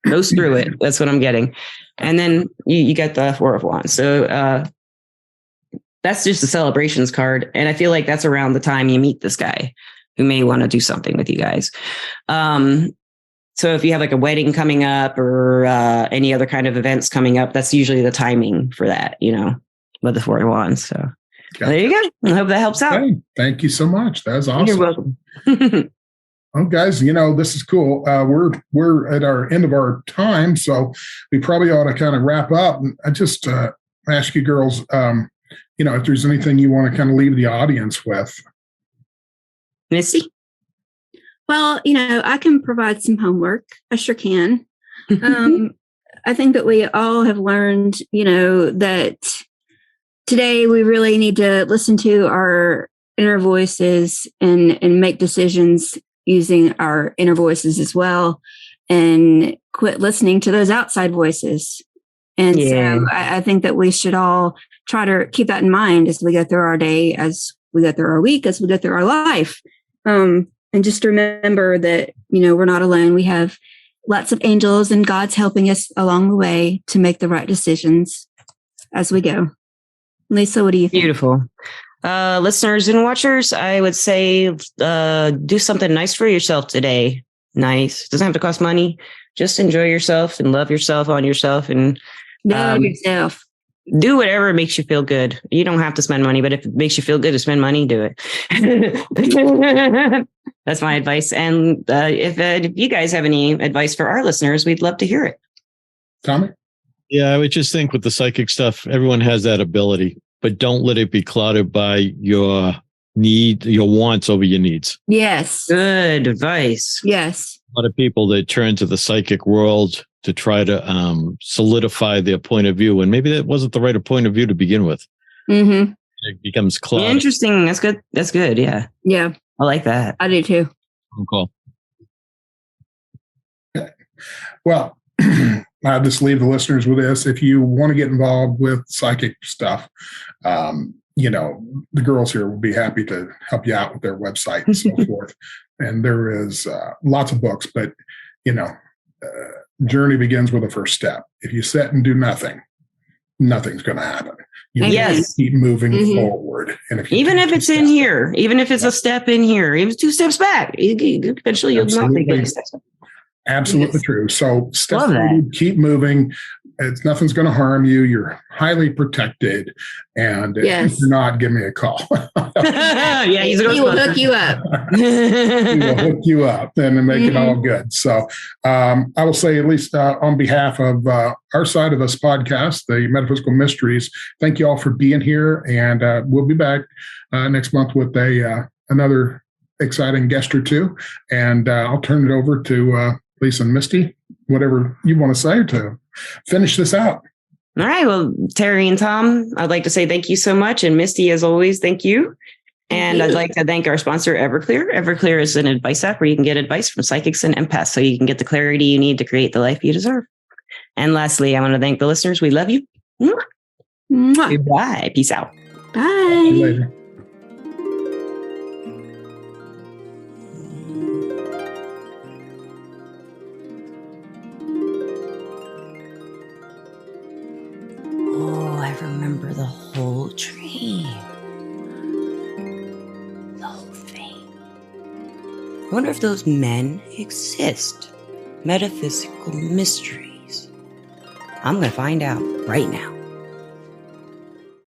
goes through it. That's what I'm getting. And then you get the 4 of Wands. So that's just the celebrations card. And I feel like that's around the time you meet this guy who may want to do something with you guys. So if you have like a wedding coming up or any other kind of events coming up, that's usually the timing for that, with the 4 of Wands. So there you go. I hope that helps out. Okay. Thank you so much. That was awesome. You're welcome. Well, guys, this is cool. We're at our end of our time, so we probably ought to kind of wrap up. And I just ask you girls, if there's anything you want to kind of leave the audience with. Misty? Well, I can provide some homework. I sure can. I think that we all have learned, that today we really need to listen to our inner voices and make decisions using our inner voices as well, and quit listening to those outside voices. And so I think that we should all try to keep that in mind as we go through our day, as we go through our week, as we go through our life. And just remember that, we're not alone. We have lots of angels and God's helping us along the way to make the right decisions as we go. Lisa, what do you think? Beautiful. Listeners and watchers, I would say do something nice for yourself today. Nice. Doesn't have to cost money. Just enjoy yourself and love yourself on yourself, and love yourself. Do whatever makes you feel good. You don't have to spend money, but if it makes you feel good to spend money, do it. That's my advice. And if you guys have any advice for our listeners, we'd love to hear it. Tommy? Yeah, I would just think with the psychic stuff, everyone has that ability, but don't let it be clouded by your wants over your needs. Yes. Good advice. Yes. A lot of people that turn to the psychic world to try to solidify their point of view, and maybe that wasn't the right point of view to begin with. Mm-hmm. It becomes clouded. Interesting. That's good. That's good. Yeah. Yeah. I like that. I do too. Cool. Well, I'll just leave the listeners with this. If you want to get involved with psychic stuff, the girls here will be happy to help you out with their website and so forth. And there is lots of books, but, journey begins with the first step. If you sit and do nothing, nothing's going to happen. You Yes. keep moving forward. And if even if it's in here, even if it's a step in here, even 2 steps back, eventually you'll not take any steps back. Absolutely true. So step Love forward, that. keep moving. Nothing's going to harm you. You're highly protected. And if you're not, give me a call. Yeah, he will hook you up. He will hook you up and make it all good. So I will say, at least on behalf of our side of this podcast, the Metaphysical Mysteries, thank you all for being here. And we'll be back next month with another exciting guest or two. And I'll turn it over to Lisa and Misty, whatever you want to say to finish this out. All right. Well, Terry and Tom, I'd like to say thank you so much. And Misty, as always, thank you. And I'd like to thank our sponsor, Everclear. Everclear is an advice app where you can get advice from psychics and empaths so you can get the clarity you need to create the life you deserve. And lastly, I want to thank the listeners. We love you. Mwah. Bye. Peace out. Bye. See you later. Oh, I remember the whole dream. The whole thing. I wonder if those men exist. Metaphysical mysteries. I'm going to find out right now.